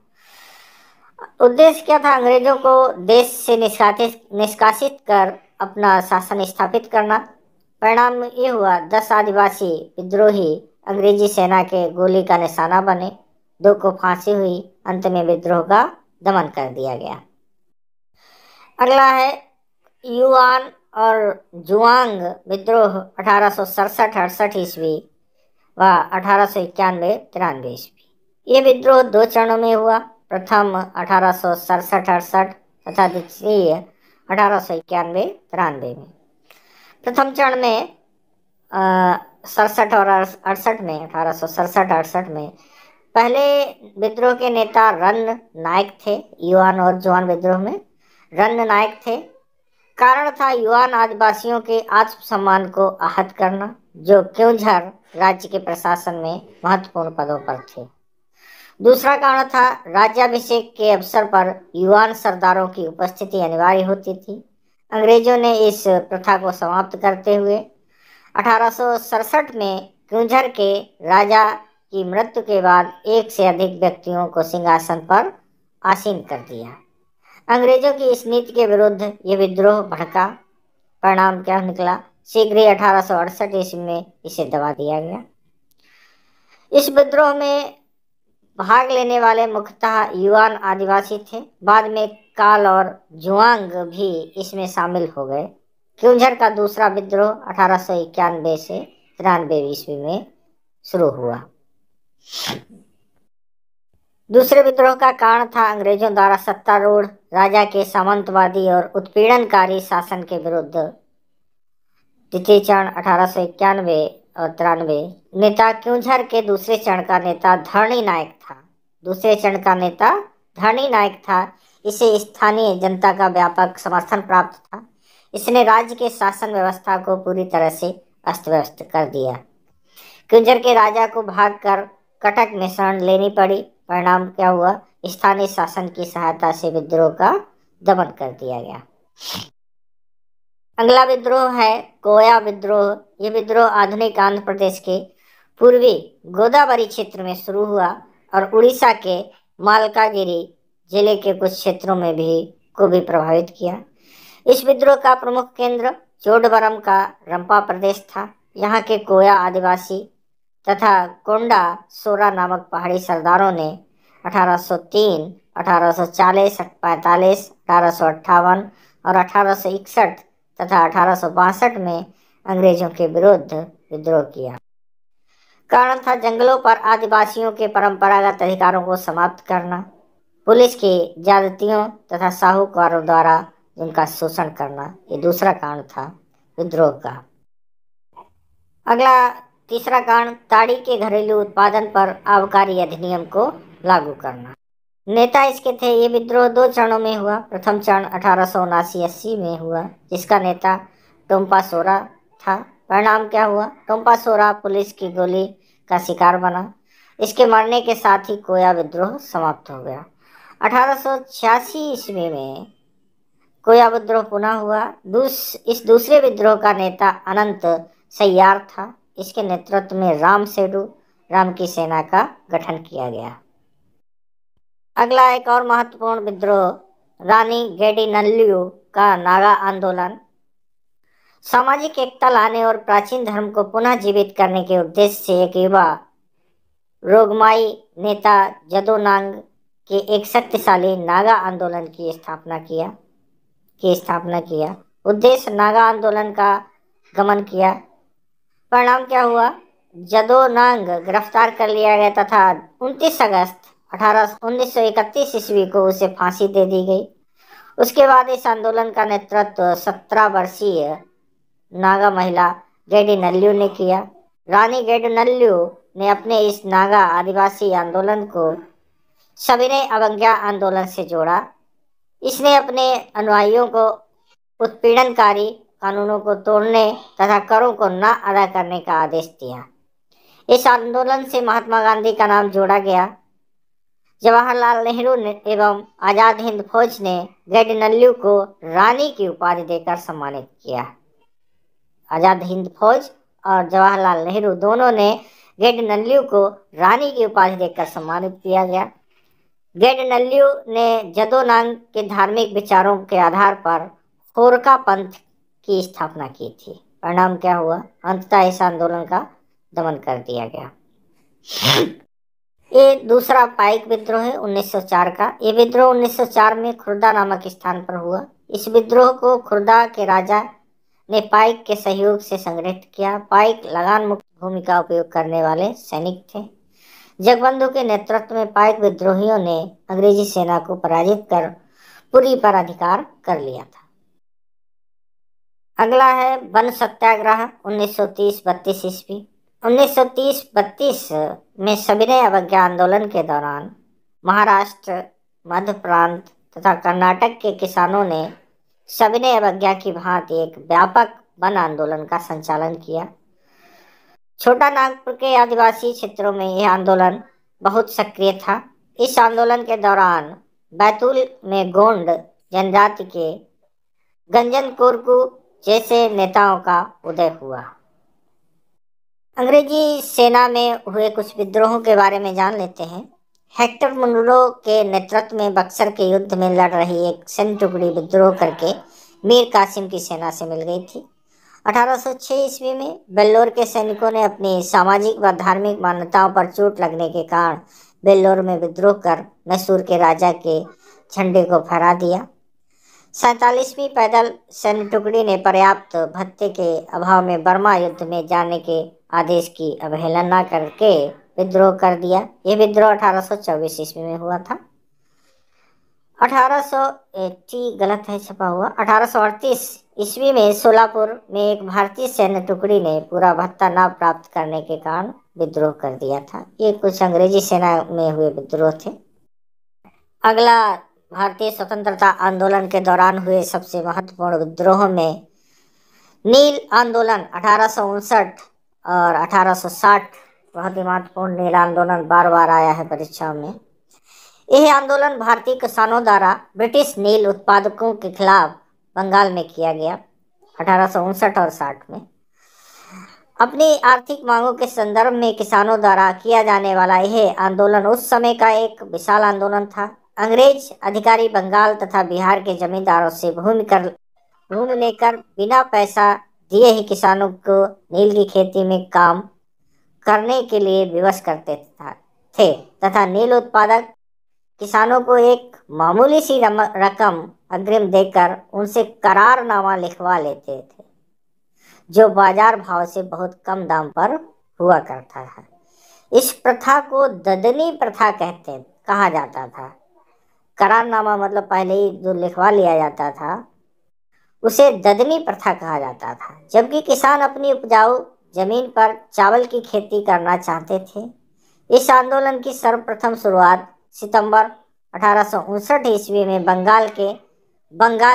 उद्देश्य क्या था? अंग्रेजों को देश से निष्कासित कर अपना शासन स्थापित करना। परिणाम ये हुआ 10 आदिवासी विद्रोही अंग्रेजी सेना के गोली का निशाना बने। 2 को फांसी हुई। अंत में विद्रोह का दमन कर दिया गया। अगला है युआन और जुआंग विद्रोह 1867-68 ईस्वी व 1891-93 ईस्वी। ये विद्रोह 2 चरणों में हुआ। प्रथम 1867-68 तथा द्वितीय 1891-93 में। प्रथम चरण में 67 और 68 में, 1867-68 में पहले विद्रोह के नेता रन नायक थे। युआन और जुआन विद्रोह में रन नायक थे। कारण था युआन आदिवासियों के आत्मसम्मान को आहत करना, जो क्योंझर राज्य के प्रशासन में महत्वपूर्ण पदों पर थे। दूसरा कारण था राज्याभिषेक के अवसर पर युआन सरदारों की उपस्थिति अनिवार्य होती थी। अंग्रेजों ने इस प्रथा को समाप्त करते हुए 1867 में क्योंझर के राजा की मृत्यु के बाद 1 से अधिक व्यक्तियों को सिंहासन पर आसीन कर दिया। अंग्रेजों की इस नीति के विरुद्ध ये विद्रोह भड़का। परिणाम क्या निकला? शीघ्र ही 1868 ईस्वी में इसे दबा दिया गया। इस विद्रोह में भाग लेने वाले मुख्यतः युआन आदिवासी थे। बाद में काल और जुआंग भी इसमें शामिल हो गए। क्योंझर का दूसरा विद्रोह 1891 से 93 ईस्वी में शुरू हुआ। दूसरे विद्रोह का कारण था अंग्रेजों द्वारा सत्तारूढ़ राजा के सामंतवादी और उत्पीड़नकारी शासन के विरुद्ध। द्वितीय चरण 1891 और 93। नेता क्योंझर के दूसरे चरण का नेता धरणी नायक था। इसे स्थानीय जनता का व्यापक समर्थन प्राप्त था। इसने राज्य के शासन व्यवस्था को पूरी तरह से अस्त व्यस्त कर दिया। क्योंझर के राजा को भागकर कटक में शरण लेनी पड़ी। परिणाम क्या हुआ? स्थानीय शासन की सहायता से विद्रोह का दमन कर दिया गया। अगला विद्रोह है कोया विद्रोह। ये विद्रोह आधुनिक आंध्र प्रदेश के पूर्वी गोदावरी क्षेत्र में शुरू हुआ और उड़ीसा के मालकागिरी जिले के कुछ क्षेत्रों में को भी प्रभावित किया। इस विद्रोह का प्रमुख केंद्र चोडवरम का रंपा प्रदेश था। यहाँ के कोया आदिवासी तथा कोंडा सोरा नामक पहाड़ी सरदारों ने 1803, 1840, 1845, 1858 और 1861 तथा 1862 में अंग्रेजों के विरुद्ध विद्रोह किया। कारण था जंगलों पर आदिवासियों के परंपरागत अधिकारों को समाप्त करना, पुलिस की ज्यादतियों तथा साहूकारों द्वारा उनका शोषण करना। ये दूसरा कारण था विद्रोह का। अगला तीसरा कारण ताड़ी के घरेलू उत्पादन पर आबकारी अधिनियम को लागू करना। नेता इसके थे। ये विद्रोह 2 चरणों में हुआ। प्रथम चरण 1879-80 में हुआ, जिसका नेता टोम्पा सोरा था। परिणाम क्या हुआ? टोम्पा सोरा पुलिस की गोली का शिकार बना। इसके मरने के साथ ही कोया विद्रोह समाप्त हो गया। 1886 ईस्वी में कोया विद्रोह पुनः हुआ। इस दूसरे विद्रोह का नेता अनंत सैयार था। इसके नेतृत्व में राम की सेना का गठन किया गया। अगला एक और महत्वपूर्ण विद्रोह रानी गेडिनल्यू का नागा आंदोलन। सामाजिक एकता लाने और प्राचीन धर्म को पुनः जीवित करने के उद्देश्य से एक युवा रोगमाई नेता जदोनांग के एक शक्तिशाली नागा आंदोलन की स्थापना किया। उद्देश्य नागा आंदोलन का गमन किया। परिणाम क्या हुआ? जदोनांग गिरफ्तार कर लिया गया तथा 29 अगस्त 1931 ईस्वी को उसे फांसी दे दी गई। उसके बाद इस आंदोलन का नेतृत्व 17 वर्षीय नागा महिला गेडिनल्यू ने किया। रानी गेडिनल्यू ने अपने इस नागा आदिवासी आंदोलन को सविनय अवज्ञा आंदोलन से जोड़ा। इसने अपने अनुयायियों को उत्पीड़नकारी कानूनों को तोड़ने तथा करों को न अदा करने का आदेश दिया। इस आंदोलन से महात्मा गांधी का नाम जोड़ा गया। जवाहरलाल नेहरू एवं आजाद हिंद फौज ने गेडिनल्यू को रानी की उपाधि देकर सम्मानित किया। आजाद हिंद फौज और जवाहरलाल नेहरू दोनों ने गेडिनल्यू को रानी की उपाधि देकर सम्मानित किया गया। गेडिनल्यू ने जदोनांग के धार्मिक विचारों के आधार पर खोरका पंथ की स्थापना की थी। परिणाम क्या हुआ? अंततः इस आंदोलन का दमन कर दिया गया। ये दूसरा पाइक विद्रोह है 1904 का। ये विद्रोह 1904 में खुर्दा नामक स्थान पर हुआ। इस विद्रोह को खुर्दा के राजा ने पाइक के सहयोग से संगठित किया। पाइक लगान मुक्त भूमि का उपयोग करने वाले सैनिक थे। जगबंधु के नेतृत्व में पाइक विद्रोहियों ने अंग्रेजी सेना को पराजित कर पुरी पर अधिकार कर लिया था। अगला है वन सत्याग्रह 1930-32 ईस्वी। 1930-32 में सविनय अवज्ञा आंदोलन के दौरान महाराष्ट्र, मध्य प्रांत तथा कर्नाटक के किसानों ने सविनय अवज्ञा की भांति एक व्यापक वन आंदोलन का संचालन किया। छोटा नागपुर के आदिवासी क्षेत्रों में यह आंदोलन बहुत सक्रिय था। इस आंदोलन के दौरान बैतूल में गोंड जनजाति के गंजन कुरकू जैसे नेताओं का उदय हुआ। अंग्रेजी सेना में हुए कुछ विद्रोहों के बारे में जान लेते हैं। हेक्टर मुनरो के नेतृत्व में बक्सर के युद्ध में लड़ रही एक सैन्य टुकड़ी विद्रोह करके मीर कासिम की सेना से मिल गई थी। 1806 ईस्वी में बेल्लोर के सैनिकों ने अपनी सामाजिक व धार्मिक मान्यताओं पर चोट लगने के कारण बेल्लोर में विद्रोह कर मैसूर के राजा के झंडे को फहरा दिया। 47वीं पैदल सैन्य टुकड़ी ने पर्याप्त भत्ते के अभाव में बर्मा युद्ध में जाने के आदेश की अवहेलना करके विद्रोह कर दिया। यह विद्रोह 1824 ईस्वी में हुआ था। 1838 ईस्वी में सोलापुर में एक भारतीय सैन्य टुकड़ी ने पूरा भत्ता न प्राप्त करने के कारण विद्रोह कर दिया था। ये कुछ अंग्रेजी सेना में हुए विद्रोह थे। अगला भारतीय स्वतंत्रता आंदोलन के दौरान हुए सबसे महत्वपूर्ण विद्रोह में नील आंदोलन 1859 और 1860 बहुत ही महत्वपूर्ण नील आंदोलन बार बार आया है परीक्षाओं में। यह आंदोलन भारतीय किसानों द्वारा ब्रिटिश नील उत्पादकों के खिलाफ बंगाल में किया गया 1859 और 60 में। अपनी आर्थिक मांगों के संदर्भ में किसानों द्वारा किया जाने वाला यह आंदोलन उस समय का एक विशाल आंदोलन था। अंग्रेज अधिकारी बंगाल तथा बिहार के जमींदारों से भूमि लेकर बिना पैसा दिए ही किसानों को नील की खेती में काम करने के लिए विवश करते थे तथा नील उत्पादक किसानों को एक मामूली सी रकम अग्रिम देकर उनसे करारनामा लिखवा लेते थे, जो बाजार भाव से बहुत कम दाम पर हुआ करता है। इस प्रथा को ददनी प्रथा कहा जाता था। करारनामा मतलब पहले ही जो लिखवा लिया जाता था उसे ददनी प्रथा कहा जाता था। जबकि किसान अपनी उपजाऊ जमीन पर चावल की खेती करना चाहते थे। इस आंदोलन की सर्वप्रथम शुरुआत सितंबर 1859 ईस्वी में बंगाल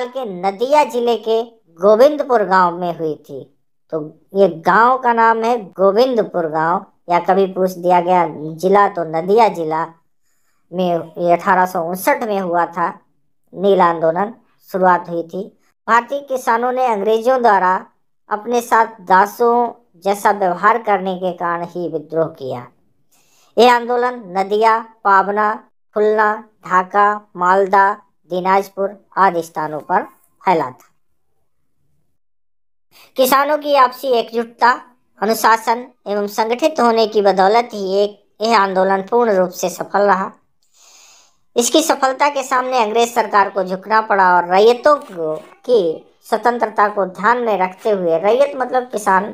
के नदिया जिले के गोविंदपुर गांव में हुई थी। तो ये गांव का नाम है गोविंदपुर गांव, या कभी पूछ दिया गया जिला तो नदिया जिला में ये 1859 में हुआ था नील आंदोलन शुरुआत हुई थी। भारतीय किसानों ने अंग्रेजों द्वारा अपने साथ दासों जैसा व्यवहार करने के कारण ही विद्रोह किया। यह आंदोलन नदिया, पाबना, खुलना, ढाका, मालदा, दिनाजपुर आदि स्थानों पर फैला था। किसानों की आपसी एकजुटता, अनुशासन एवं संगठित होने की बदौलत ही यह आंदोलन पूर्ण रूप से सफल रहा। इसकी सफलता के सामने अंग्रेज सरकार को झुकना पड़ा और रैयतों की स्वतंत्रता को ध्यान में रखते हुए, रैयत मतलब किसान,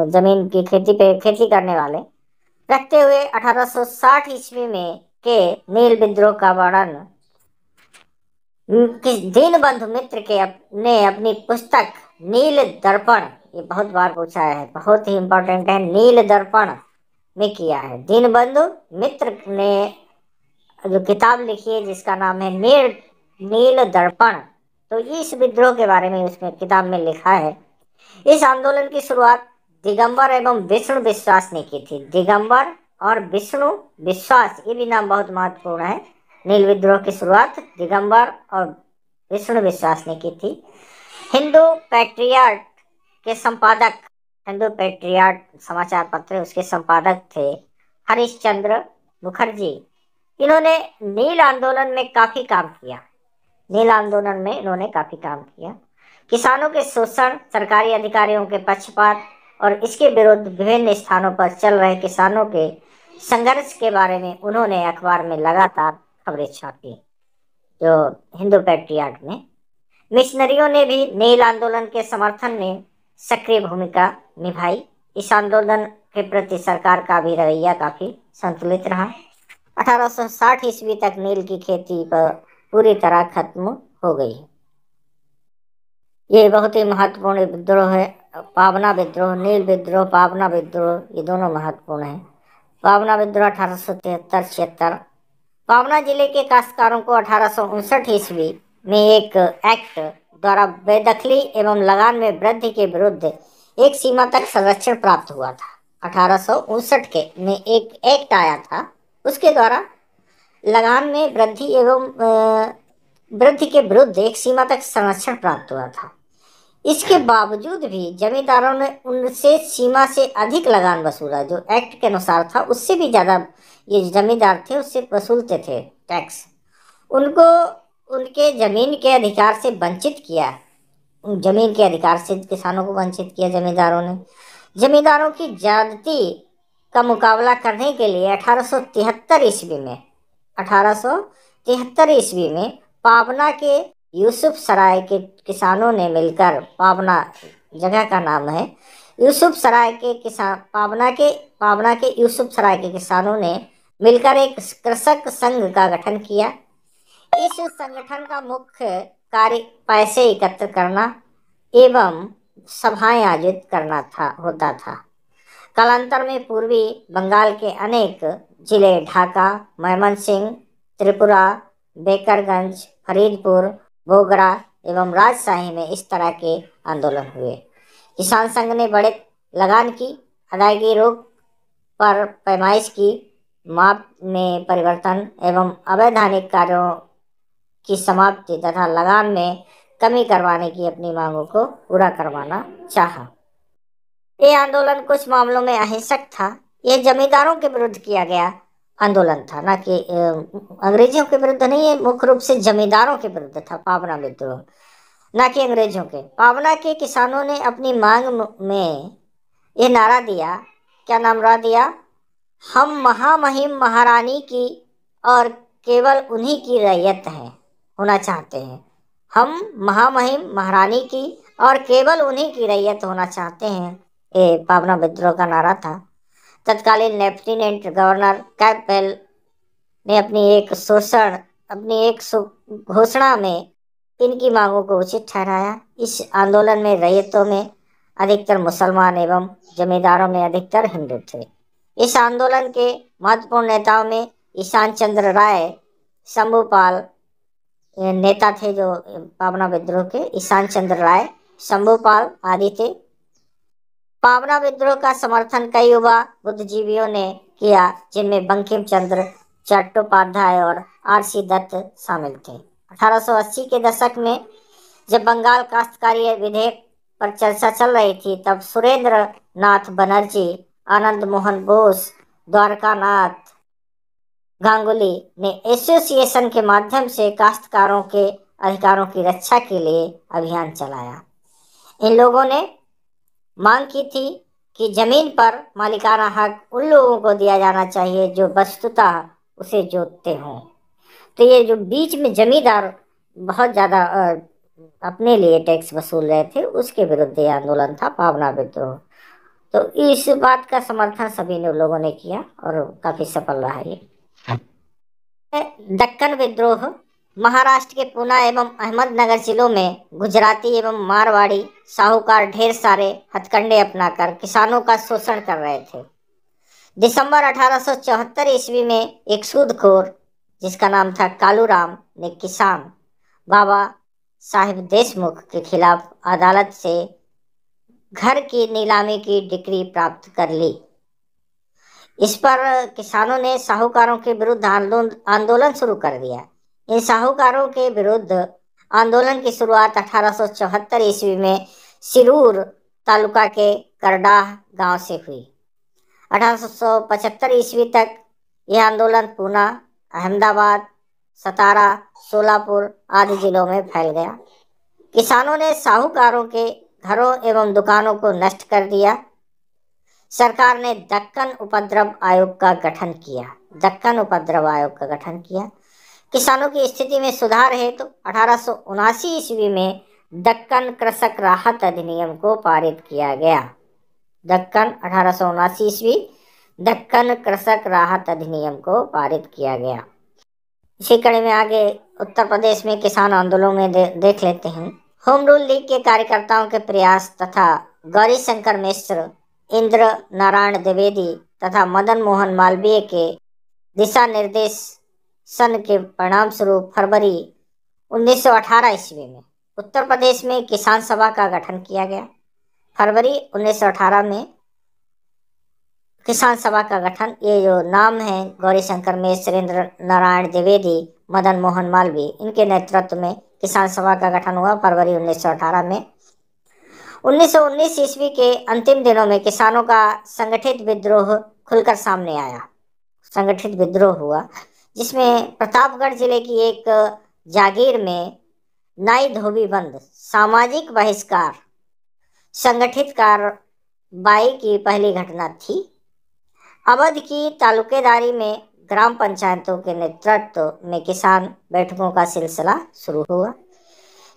जमीन की खेती करने वाले, रखते हुए 1860 ईस्वी में के नील विद्रोह का वर्णन दीनबंधु मित्र ने अपनी पुस्तक नील दर्पण, ये बहुत बार पूछा है, बहुत ही इंपॉर्टेंट है, नील दर्पण में किया है। दीनबंधु मित्र ने जो किताब लिखी है जिसका नाम है नील दर्पण, तो इस विद्रोह के बारे में उसमें किताब में लिखा है। इस आंदोलन की शुरुआत दिगंबर एवं विष्णु विश्वास ने की थी। दिगंबर और विष्णु विश्वास, ये भी नाम बहुत महत्वपूर्ण है। नील विद्रोह की शुरुआत दिगंबर और विष्णु विश्वास ने की थी। हिंदू पैट्रियट के संपादक, हिंदू पैट्रियट समाचार पत्र, उसके संपादक थे हरिश्चंद्र मुखर्जी। इन्होंने नील आंदोलन में काफी काम किया। नील आंदोलन में इन्होंने काफी काम किया। किसानों के शोषण, सरकारी अधिकारियों के पक्षपात और इसके विरुद्ध विभिन्न स्थानों पर चल रहे किसानों के संघर्ष के बारे में उन्होंने अखबार में लगातार खबरें छापी। जो हिंदू पैट्रियट में मिशनरियों ने भी नील आंदोलन के समर्थन में सक्रिय भूमिका निभाई। इस आंदोलन के प्रति सरकार का भी रवैया काफी संतुलित रहा। 1860 ईस्वी तक नील की खेती पर पूरी तरह खत्म हो गई। ये बहुत ही महत्वपूर्ण विद्रोह है। पाबना विद्रोह, नील विद्रोह, पाबना विद्रोह, ये दोनों महत्वपूर्ण हैं। पाबना विद्रोह 1873-76। पाबना जिले के काश्तकारों को 1859 ईस्वी में एक एक्ट द्वारा बेदखली एवं लगान में वृद्धि के विरुद्ध एक सीमा तक संरक्षण प्राप्त हुआ था। 1859 में एक एक्ट आया था, उसके द्वारा लगान में वृद्धि एवं वृद्धि के विरुद्ध एक सीमा तक संरक्षण प्राप्त हुआ था। इसके बावजूद भी जमींदारों ने उनसे सीमा से अधिक लगान वसूला। जो एक्ट के अनुसार था उससे भी ज्यादा ये जमींदार थे उससे वसूलते थे टैक्स। उनको उनके जमीन के अधिकार से वंचित किया। जमीन के अधिकार से किसानों को वंचित किया जमींदारों ने। जमींदारों की ज्यादती का मुकाबला करने के लिए 1873 ईस्वी में पाबना के यूसुफ सराय के किसानों ने मिलकर, पाबना जगह का नाम है, यूसुफ सराय के किसान, पाबना के यूसुफ सराय के किसानों ने मिलकर एक कृषक संघ का गठन किया। इस संगठन का मुख्य कार्य पैसे एकत्र करना एवं सभाएं आयोजित करना होता था। कालांतर में पूर्वी बंगाल के अनेक जिले ढाका, मयमनसिंह, त्रिपुरा, बेकरगंज, फरीदपुर, बोगरा एवं राजशाही में इस तरह के आंदोलन हुए। किसान संघ ने बड़े लगान की अदायगी रोक पर पैमाइश की, माप में परिवर्तन एवं अवैधानिक कार्यों की समाप्ति तथा लगान में कमी करवाने की अपनी मांगों को पूरा करवाना चाहा। यह आंदोलन कुछ मामलों में अहिंसक था। यह जमींदारों के विरुद्ध किया गया आंदोलन था, ना कि अंग्रेजों के विरुद्ध नहीं। ये मुख्य रूप से जमींदारों के विरुद्ध था पाबना विद्रोह, ना कि अंग्रेजों के। पाबना के किसानों ने अपनी मांग में यह नारा दिया, क्या नारा दिया? हम महामहिम महारानी की और केवल उन्हीं की रैयत हैं होना चाहते हैं। हम महामहिम महारानी की और केवल उन्हीं की रैयत होना चाहते हैं, ये पाबना विद्रोह का नारा था। तत्कालीन लेफ्टिनेंट गवर्नर कैंपबेल ने अपनी एक घोषणा में इनकी मांगों को उचित ठहराया। इस आंदोलन में रैयतों में अधिकतर मुसलमान एवं जमींदारों में अधिकतर हिंदू थे। इस आंदोलन के महत्वपूर्ण नेताओं में ईशान चंद्र राय, शंभूपाल नेता थे। जो पाबना विद्रोह के ईशान चंद्र राय, शंभूपाल आदि थे। पाबना विद्रोह का समर्थन कई युवा बुद्धिजीवियों ने किया, जिनमें बंकिम चंद्र चट्टोपाध्याय और आर.सी. दत्त शामिल थे। 1880 के दशक में जब बंगाल काश्तकारी विधेयक पर चर्चा चल रही थी, तब सुरेंद्र नाथ बनर्जी, आनंद मोहन बोस, द्वारकानाथ गांगुली ने एसोसिएशन के माध्यम से काश्तकारों के अधिकारों की रक्षा के लिए अभियान चलाया। इन लोगों ने मांग की थी कि जमीन पर मालिकाना हक उन लोगों को दिया जाना चाहिए जो वस्तुतः उसे जोतते हों। तो ये जो बीच में जमींदार बहुत ज्यादा अपने लिए टैक्स वसूल रहे थे, उसके विरुद्ध ये आंदोलन था, पावना विद्रोह। तो इस बात का समर्थन सभी ने लोगों ने किया और काफी सफल रहा ये। दक्कन विद्रोह महाराष्ट्र के पुणे एवं अहमदनगर जिलों में गुजराती एवं मारवाड़ी साहूकार ढेर सारे हथकंडे अपनाकर किसानों का शोषण कर रहे थे। दिसंबर 1874 ईस्वी में एक सूदखोर जिसका नाम था कालूराम ने किसान बाबा साहिब देशमुख के खिलाफ अदालत से घर की नीलामी की डिक्री प्राप्त कर ली। इस पर किसानों ने साहूकारों के विरुद्ध आंदोलन शुरू कर दिया। इन साहूकारों के विरुद्ध आंदोलन की शुरुआत 1874 ईस्वी में सिरूर तालुका के करडाह गांव से हुई। 1875 ईस्वी तक यह आंदोलन पूना, अहमदाबाद, सतारा, सोलापुर आदि जिलों में फैल गया। किसानों ने साहूकारों के घरों एवं दुकानों को नष्ट कर दिया। सरकार ने दक्कन उपद्रव आयोग का गठन किया। दक्कन उपद्रव आयोग का गठन किया। किसानों की स्थिति में सुधार हेतु 1879 ईस्वी में दक्कन कृषक राहत अधिनियम को पारित किया गया। दक्कन 1879 ईस्वी दक्कन कृषक राहत अधिनियम को पारित किया गया। इसी कड़ी में आगे उत्तर प्रदेश में किसान आंदोलन में देख लेते हैं। होम रूल लीग के कार्यकर्ताओं के प्रयास तथा गौरी शंकर मिश्र, इंद्र नारायण द्विवेदी तथा मदन मोहन मालवीय के दिशा निर्देशन के परिणाम स्वरूप फरवरी 1918 ईस्वी में उत्तर प्रदेश में किसान सभा का गठन किया गया। फरवरी 1918 में किसान सभा का गठन, ये जो नाम है गौरी शंकर मिश्र, इंद्र नारायण द्विवेदी, मदन मोहन मालवीय, इनके नेतृत्व में किसान सभा का गठन हुआ फरवरी 1918 में। 1919 ईस्वी के अंतिम दिनों में किसानों का संगठित विद्रोह खुलकर सामने आया। संगठित विद्रोह हुआ जिसमें प्रतापगढ़ जिले की एक जागीर में नाई धोबी बंद, सामाजिक बहिष्कार, संगठित कार्रवाई की पहली घटना थी। अवध की तालुकेदारी में ग्राम पंचायतों के नेतृत्व में किसान बैठकों का सिलसिला शुरू हुआ।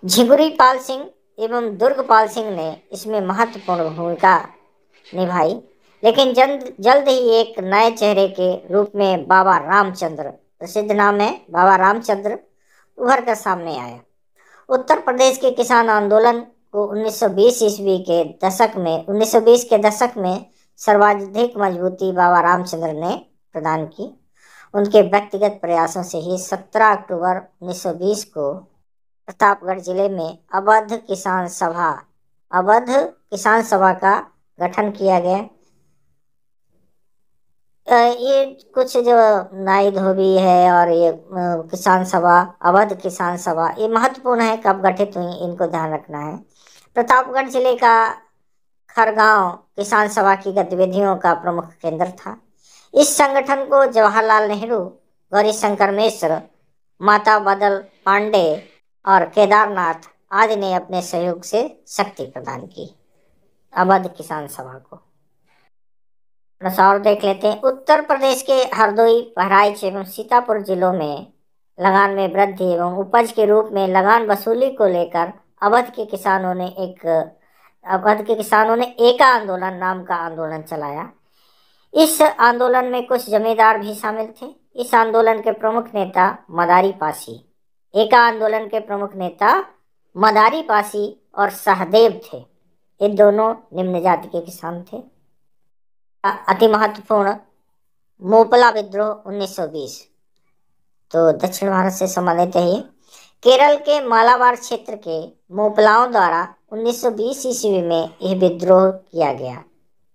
झिंगुरी पाल सिंह एवं दुर्गपाल सिंह ने इसमें महत्वपूर्ण भूमिका निभाई, लेकिन जल्द ही एक नए चेहरे के रूप में बाबा रामचंद्र, प्रसिद्ध नाम है बाबा रामचंद्र, उभर कर सामने आया। उत्तर प्रदेश के किसान आंदोलन को 1920 के दशक में सर्वाधिक मजबूती बाबा रामचंद्र ने प्रदान की। उनके व्यक्तिगत प्रयासों से ही 17 अक्टूबर 1920 को प्रतापगढ़ जिले में अवध किसान सभा का गठन किया गया। ये कुछ जो नाई धोबी है और ये किसान सभा, अवध किसान सभा, ये महत्वपूर्ण है, कब गठित हुई इनको ध्यान रखना है। प्रतापगढ़ जिले का खरगांव किसान सभा की गतिविधियों का प्रमुख केंद्र था। इस संगठन को जवाहरलाल नेहरू, गौरी शंकर मिश्र, माता बदल पांडे और केदारनाथ आदि ने अपने सहयोग से शक्ति प्रदान की। अवध किसान सभा को और देख लेते हैं। उत्तर प्रदेश के हरदोई, बहराइच एवं सीतापुर जिलों में लगान में वृद्धि एवं उपज के रूप में लगान वसूली को लेकर अवध के किसानों ने एका आंदोलन नाम का आंदोलन चलाया। इस आंदोलन में कुछ जमींदार भी शामिल थे। इस आंदोलन के प्रमुख नेता मदारी पासी, एका आंदोलन के प्रमुख नेता मदारी पासी और सहदेव थे। ये दोनों निम्न जाति के किसान थे। अति महत्वपूर्ण मोपला विद्रोह 1920, तो दक्षिण भारत से संबंधित है ये। केरल के मालाबार क्षेत्र के मोपलाओं द्वारा 1920 ईस्वी में यह विद्रोह किया गया।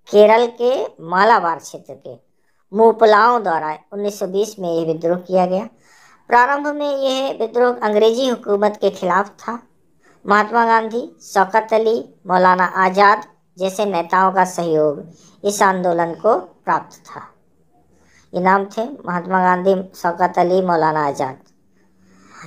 केरल के मालाबार क्षेत्र के मोपलाओं द्वारा 1920 में यह विद्रोह किया गया। प्रारंभ में यह विद्रोह अंग्रेजी हुकूमत के खिलाफ था। महात्मा गांधी, शौकत अली, मौलाना आजाद जैसे नेताओं का सहयोग इस आंदोलन को प्राप्त था। ये नाम थे महात्मा गांधी, शौकत अली, मौलाना आजाद।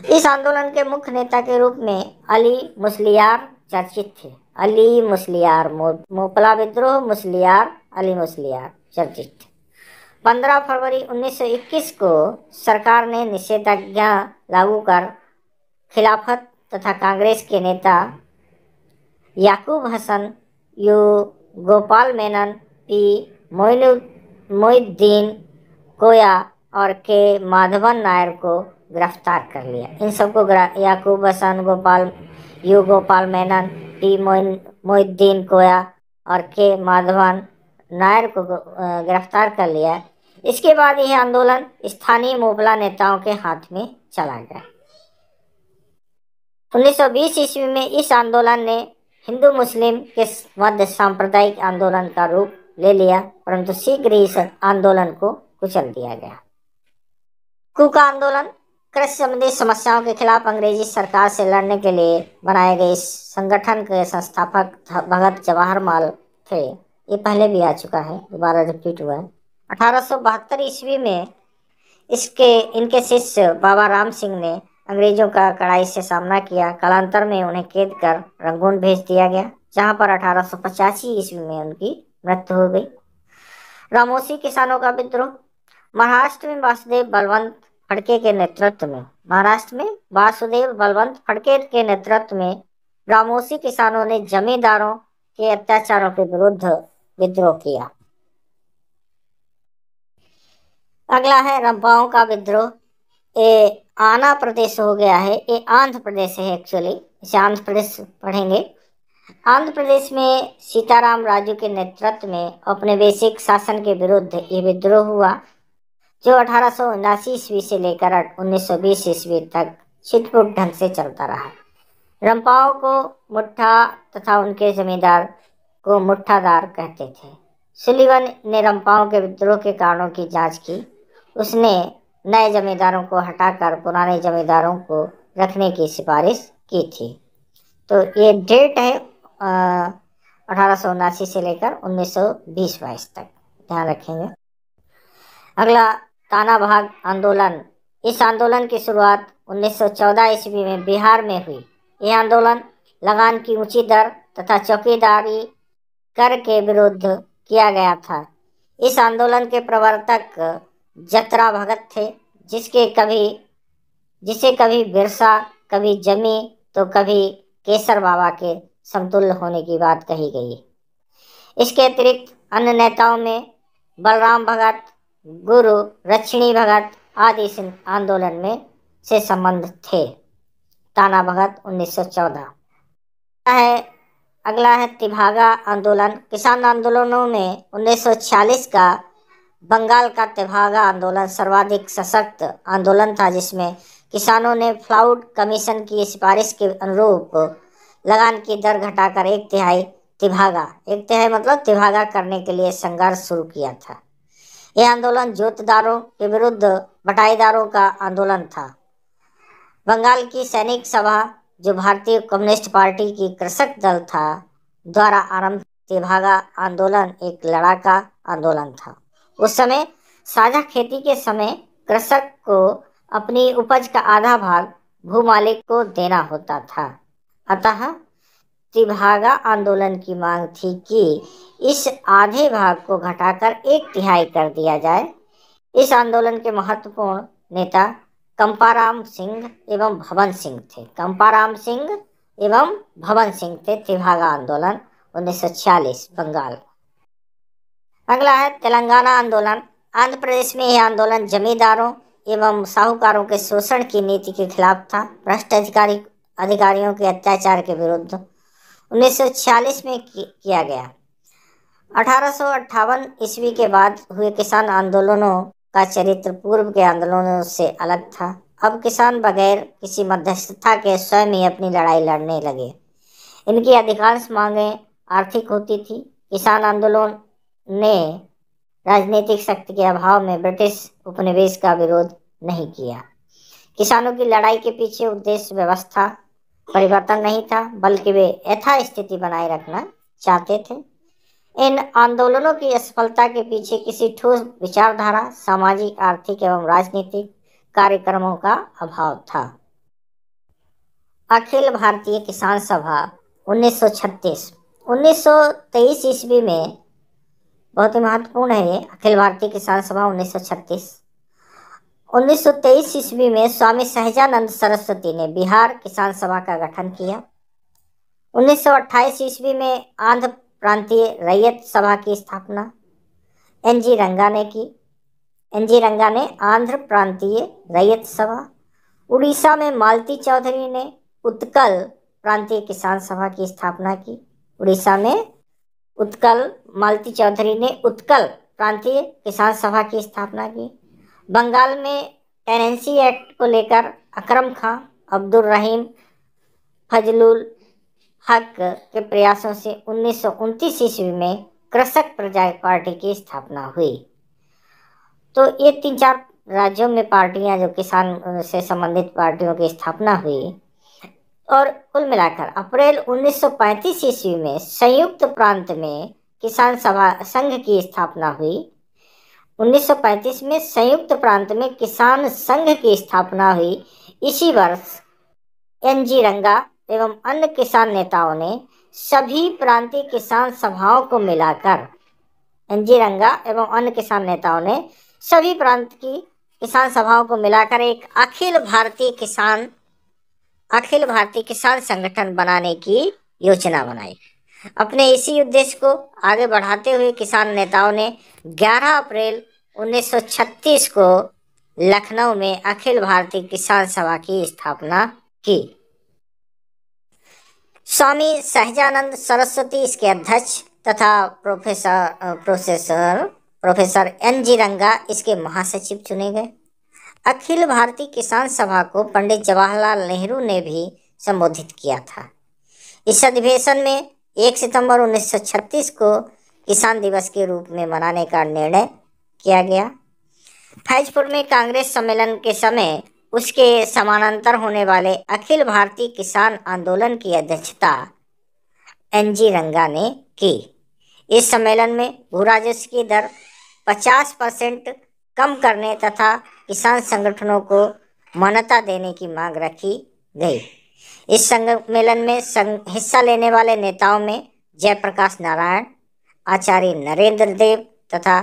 इस आंदोलन के मुख्य नेता के रूप में अली मुस्लियार चर्चित थे। अली मुस्लियार, मोपला विद्रोह, मुस्लियार, अली मुस्लियार चर्चित थे। 15 फरवरी 1921 को सरकार ने निषेधाज्ञा लागू कर खिलाफत तथा कांग्रेस के नेता याकूब हसन, यू गोपाल मेनन, पी मोइनुद्दीन कोया और के माधवन नायर को गिरफ्तार कर लिया। इन सबको याकूब हसन, गोपाल मेनन, पी मोइनुद्दीन कोया और के माधवन नायर को गिरफ्तार कर लिया। इसके बाद यह आंदोलन स्थानीय मोपला नेताओं के हाथ में चला गया। 1920 ईस्वी में इस आंदोलन ने हिंदू मुस्लिम के मध्य सांप्रदायिक आंदोलन का रूप ले लिया, परंतु शीघ्र ही इस आंदोलन को कुचल दिया गया। कूका आंदोलन कृषि संबंधी समस्याओं के खिलाफ अंग्रेजी सरकार से लड़ने के लिए बनाए गए इस संगठन के संस्थापक भगत जवाहरलाल थे। ये पहले भी आ चुका है, दोबारा रिपीट हुआ है। 1872 ईस्वी में इनके शिष्य बाबा राम सिंह ने अंग्रेजों का कड़ाई से सामना किया। कालांतर में उन्हें कैद कर रंगून भेज दिया गया, जहां पर 1885 ईस्वी में उनकी मृत्यु हो गई। रामोसी किसानों का विद्रोह। महाराष्ट्र में वासुदेव बलवंत फड़के के नेतृत्व में रामोसी किसानों ने जमींदारों के अत्याचारों के विरुद्ध विद्रोह किया। अगला है रंपाओं का विद्रोह। ये आना प्रदेश हो गया है, ये आंध्र प्रदेश है एक्चुअली, इसे आंध्र प्रदेश पढ़ेंगे। आंध्र प्रदेश में सीताराम राजू के नेतृत्व में औपनिवेशिक शासन के विरुद्ध ये विद्रोह हुआ, जो 1879 ईस्वी से लेकर 1920 ईस्वी तक छिटपुट ढंग से चलता रहा। रंपाओं को मुट्ठा तथा उनके जमींदार को मुट्ठादार कहते थे। सुलिवन ने रंपाओं के विद्रोह के कारणों की जांच की। उसने नए जमींदारों को हटाकर पुराने जमींदारों को रखने की सिफारिश की थी। तो ये डेट है 1879 से लेकर 1920-22 तक, ध्यान रखेंगे। अगला ताना भाग आंदोलन। इस आंदोलन की शुरुआत 1914 ईस्वी में बिहार में हुई। यह आंदोलन लगान की ऊंची दर तथा चौकीदारी कर के विरुद्ध किया गया था। इस आंदोलन के प्रवर्तक जतरा भगत थे, जिसे कभी बिरसा, कभी जमी तो कभी केसर बाबा के समतुल्य होने की बात कही गई। इसके अतिरिक्त अन्य नेताओं में बलराम भगत, गुरु रक्षिणी भगत आदि इस आंदोलन में से संबंध थे। ताना भगत 1914 अगला है तिभागा आंदोलन। किसान आंदोलनों में 1946 का बंगाल का तिभागा आंदोलन सर्वाधिक सशक्त आंदोलन था, जिसमें किसानों ने फ्लाउड कमीशन की सिफारिश के अनुरूप लगान की दर घटाकर एक तिहाई मतलब तिभागा करने के लिए संघर्ष शुरू किया था। यह आंदोलन जोतदारों के विरुद्ध बटाईदारों का आंदोलन था। बंगाल की सैनिक सभा, जो भारतीय कम्युनिस्ट पार्टी की कृषक दल था, द्वारा आरंभ तिभागा आंदोलन एक लड़ाका आंदोलन था। उस समय साझा खेती के समय कृषक को अपनी उपज का आधा भाग भूमालिक को देना होता था। अतः तिभागा आंदोलन की मांग थी कि इस आधे भाग को घटाकर एक तिहाई कर दिया जाए। इस आंदोलन के महत्वपूर्ण नेता कंपाराम सिंह एवं भवन सिंह थे। तिभागा आंदोलन 1946 बंगाल। अगला है तेलंगाना आंदोलन। आंध्र प्रदेश में यह आंदोलन जमींदारों एवं साहूकारों के शोषण की नीति के खिलाफ था। भ्रष्ट अधिकारियों के अत्याचार के विरुद्ध 1946 में किया गया। 1858 ईस्वी के बाद हुए किसान आंदोलनों का चरित्र पूर्व के आंदोलनों से अलग था। अब किसान बगैर किसी मध्यस्थता के स्वयं ही अपनी लड़ाई लड़ने लगे। इनकी अधिकांश मांगें आर्थिक होती थी। किसान आंदोलन ने राजनीतिक शक्ति के अभाव में ब्रिटिश उपनिवेश का विरोध नहीं किया। किसानों की लड़ाई के पीछे उद्देश्य व्यवस्था परिवर्तन नहीं था, बल्कि वे यथास्थिति बनाए रखना चाहते थे। इन आंदोलनों की असफलता के पीछे किसी ठोस विचारधारा, सामाजिक, आर्थिक एवं राजनीतिक कार्यक्रमों का अभाव था। अखिल भारतीय किसान सभा 1936 1923 ईस्वी में, बहुत ही महत्वपूर्ण है ये, अखिल भारतीय किसान सभा 1923 ईस्वी में स्वामी सहजानंद सरस्वती ने बिहार किसान सभा का गठन किया। 1928 ईस्वी में आंध्र प्रांतीय रैयत सभा की स्थापना एनजी रंगा ने की। एनजी रंगा ने आंध्र प्रांतीय रैयत सभा। उड़ीसा में मालती चौधरी ने उत्कल प्रांतीय किसान सभा की स्थापना की। उड़ीसा में उत्कल मालती चौधरी ने उत्कल प्रांतीय किसान सभा की स्थापना की। बंगाल में टेनेंसी एक्ट को लेकर अकरम खां, अब्दुल रहीम, फजलुल हक के प्रयासों से 1929 ईस्वी में कृषक प्रजा पार्टी की स्थापना हुई। तो ये 3-4 राज्यों में पार्टियां, जो किसान से संबंधित पार्टियों की स्थापना हुई। और कुल मिलाकर अप्रैल 1935 ईस्वी में संयुक्त प्रांत में किसान सभा संघ की स्थापना हुई। 1935 में संयुक्त प्रांत में किसान संघ की स्थापना हुई। इसी वर्ष एनजी रंगा एवं अन्य किसान नेताओं ने सभी प्रांतीय किसान सभाओं को मिलाकर, एनजी रंगा एवं अन्य किसान नेताओं ने सभी प्रांत की किसान सभाओं को मिलाकर एक अखिल भारतीय किसान संगठन बनाने की योजना बनाई। अपने इसी उद्देश्य को आगे बढ़ाते हुए किसान नेताओं ने 11 अप्रैल 1936 को लखनऊ में अखिल भारतीय किसान सभा की स्थापना की। स्वामी सहजानंद सरस्वती इसके अध्यक्ष तथा प्रोफेसर एनजी रंगा इसके महासचिव चुने गए। अखिल भारतीय किसान सभा को पंडित जवाहरलाल नेहरू ने भी संबोधित किया था। इस अधिवेशन में 1 सितंबर 1936 को किसान दिवस के रूप में मनाने का निर्णय किया गया। फैजपुर में कांग्रेस सम्मेलन के समय उसके समानांतर होने वाले अखिल भारतीय किसान आंदोलन की अध्यक्षता एनजी रंगा ने की। इस सम्मेलन में भू राजस्व की दर 50% कम करने तथा किसान संगठनों को मान्यता देने की मांग रखी गई। इस सम्मेलन में हिस्सा लेने वाले नेताओं में जयप्रकाश नारायण, आचार्य नरेंद्र देव तथा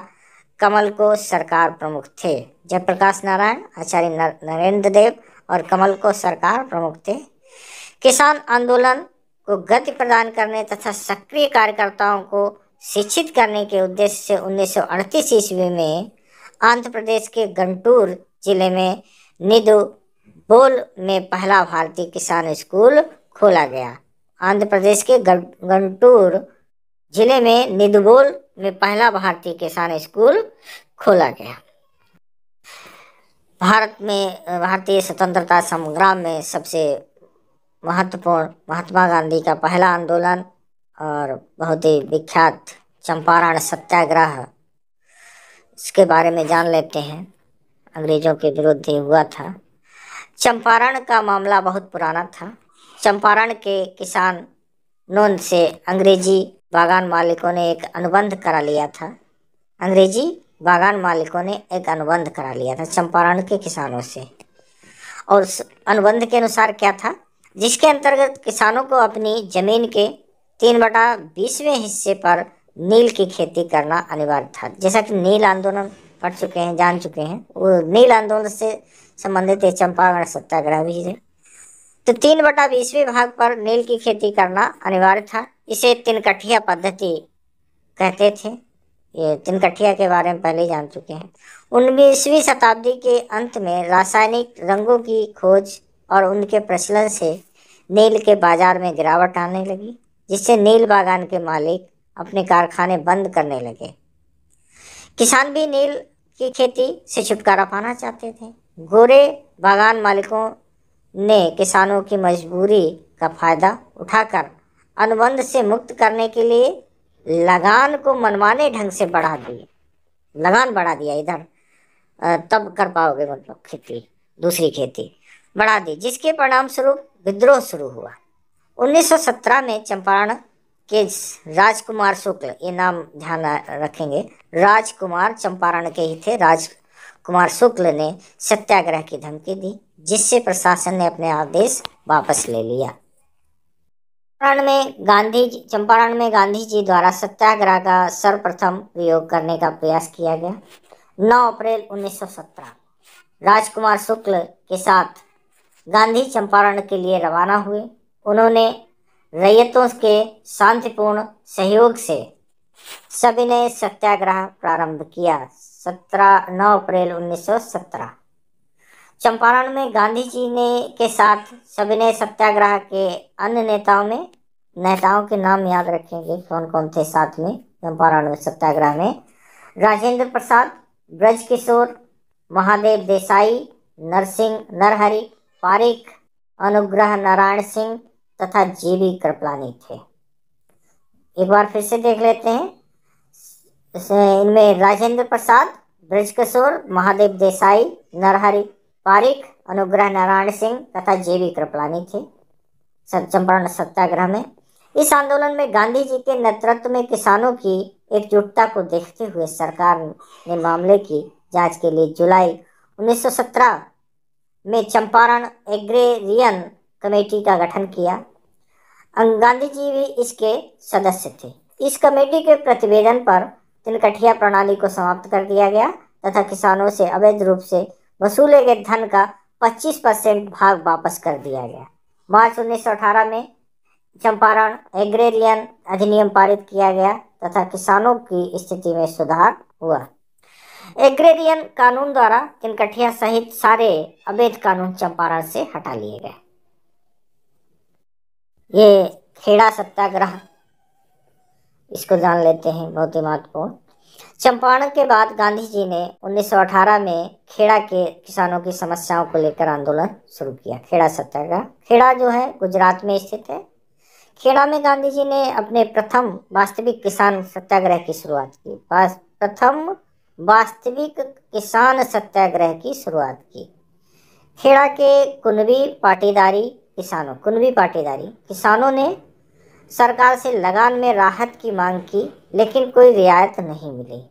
कमल को सरकार प्रमुख थे। जयप्रकाश नारायण, आचार्य नरेंद्र देव और कमल को सरकार प्रमुख थे। किसान आंदोलन को गति प्रदान करने तथा सक्रिय कार्यकर्ताओं को शिक्षित करने के उद्देश्य से 1938 ईस्वी में आंध्र प्रदेश के गंटूर जिले में निदुबोल में पहला भारतीय किसान स्कूल खोला गया। आंध्र प्रदेश के गंटूर जिले में निदुबोल में पहला भारतीय किसान स्कूल खोला गया। भारत में भारतीय स्वतंत्रता संग्राम में सबसे महत्वपूर्ण महात्मा गांधी का पहला आंदोलन और बहुत ही विख्यात चंपारण सत्याग्रह, इसके बारे में जान लेते हैं। अंग्रेजों के विरुद्ध ही हुआ था। चंपारण का मामला बहुत पुराना था। चंपारण के किसानों से अंग्रेजी बागान मालिकों ने एक अनुबंध करा लिया था। चंपारण के किसानों से। और उस अनुबंध के अनुसार क्या था, जिसके अंतर्गत किसानों को अपनी जमीन के 3/20वें हिस्से पर नील की खेती करना अनिवार्य था। जैसा कि नील आंदोलन पढ़ चुके हैं, जान चुके हैं, वो नील आंदोलन से संबंधित एक चंपारण सत्याग्रह भी है। तो 3/20वें भाग पर नील की खेती करना अनिवार्य था। इसे तिनकठिया पद्धति कहते थे। ये तिनकठिया के बारे में पहले जान चुके हैं। 19वीं शताब्दी के अंत में रासायनिक रंगों की खोज और उनके प्रचलन से नील के बाजार में गिरावट आने लगी, जिससे नील बागान के मालिक अपने कारखाने बंद करने लगे। किसान भी नील की खेती से छुटकारा पाना चाहते थे। गोरे बागान मालिकों ने किसानों की मजबूरी का फायदा उठाकर अनुबंध से मुक्त करने के लिए लगान को मनमाने ढंग से बढ़ा दिए। लगान बढ़ा दिया, इधर तब कर पाओगे मतलब खेती, दूसरी खेती। बढ़ा दी, जिसके परिणाम स्वरूप विद्रोह शुरू हुआ। 1917 में चंपारण के राजकुमार शुक्ल, ये नाम ध्यान रखेंगे, राजकुमार चंपारण के ही थे, राजकुमार शुक्ल ने सत्याग्रह की धमकी दी, जिससे प्रशासन ने अपने आदेश वापस ले लिया। चंपारण में गांधी जी द्वारा सत्याग्रह का सर्वप्रथम प्रयोग करने का प्रयास किया गया। 9 अप्रैल 1917 राजकुमार शुक्ल के साथ गांधी चंपारण के लिए रवाना हुए। उन्होंने रैयतों के शांतिपूर्ण सहयोग से सविनय सत्याग्रह प्रारंभ किया। 9 अप्रैल 1917 चंपारण में गांधी जी ने के साथ सविनय सत्याग्रह के अन्य नेताओं के नाम याद रखेंगे, कौन कौन थे साथ में चंपारण में सत्याग्रह में। राजेंद्र प्रसाद, ब्रज किशोर, महादेव देसाई, नरहरि पारिक, अनुग्रह नारायण सिंह तथा जीवी कृपलानी थे। एक बार फिर से देख लेते हैं। इनमें राजेंद्र प्रसाद, ब्रज किशोर, महादेव देसाई, नरहरि पारिक, अनुग्रह नारायण सिंह तथा जीवी कृपलानी थे चंपारण सत्याग्रह में। इस आंदोलन में गांधी जी के नेतृत्व में किसानों की एकजुटता को देखते हुए सरकार ने मामले की जांच के लिए जुलाई 1917 में चंपारण एग्रेरियन कमेटी का गठन किया। गांधी जी भी इसके सदस्य थे। इस कमेटी के प्रतिवेदन पर तिनकठिया प्रणाली को समाप्त कर दिया गया तथा किसानों से अवैध रूप से वसूले गए धन का 25% भाग वापस कर दिया गया। मार्च 1918 में चंपारण एग्रेरियन अधिनियम पारित किया गया तथा किसानों की स्थिति में सुधार हुआ। एग्रेरियन कानून द्वारा तिनकठिया सहित सारे अवैध कानून चंपारण से हटा लिए गए। ये खेड़ा सत्याग्रह, इसको जान लेते हैं, बहुत ही महत्वपूर्ण। चंपारण के बाद गांधी जी ने 1918 में खेड़ा के किसानों की समस्याओं को लेकर आंदोलन शुरू किया, खेड़ा सत्याग्रह। खेड़ा जो है गुजरात में स्थित है। खेड़ा में गांधी जी ने अपने प्रथम वास्तविक किसान सत्याग्रह की शुरुआत की। प्रथम वास्तविक किसान सत्याग्रह की शुरुआत की। खेड़ा के कुनबी पाटीदारी किसानों ने सरकार से लगान में राहत की मांग की, लेकिन कोई रियायत नहीं मिली।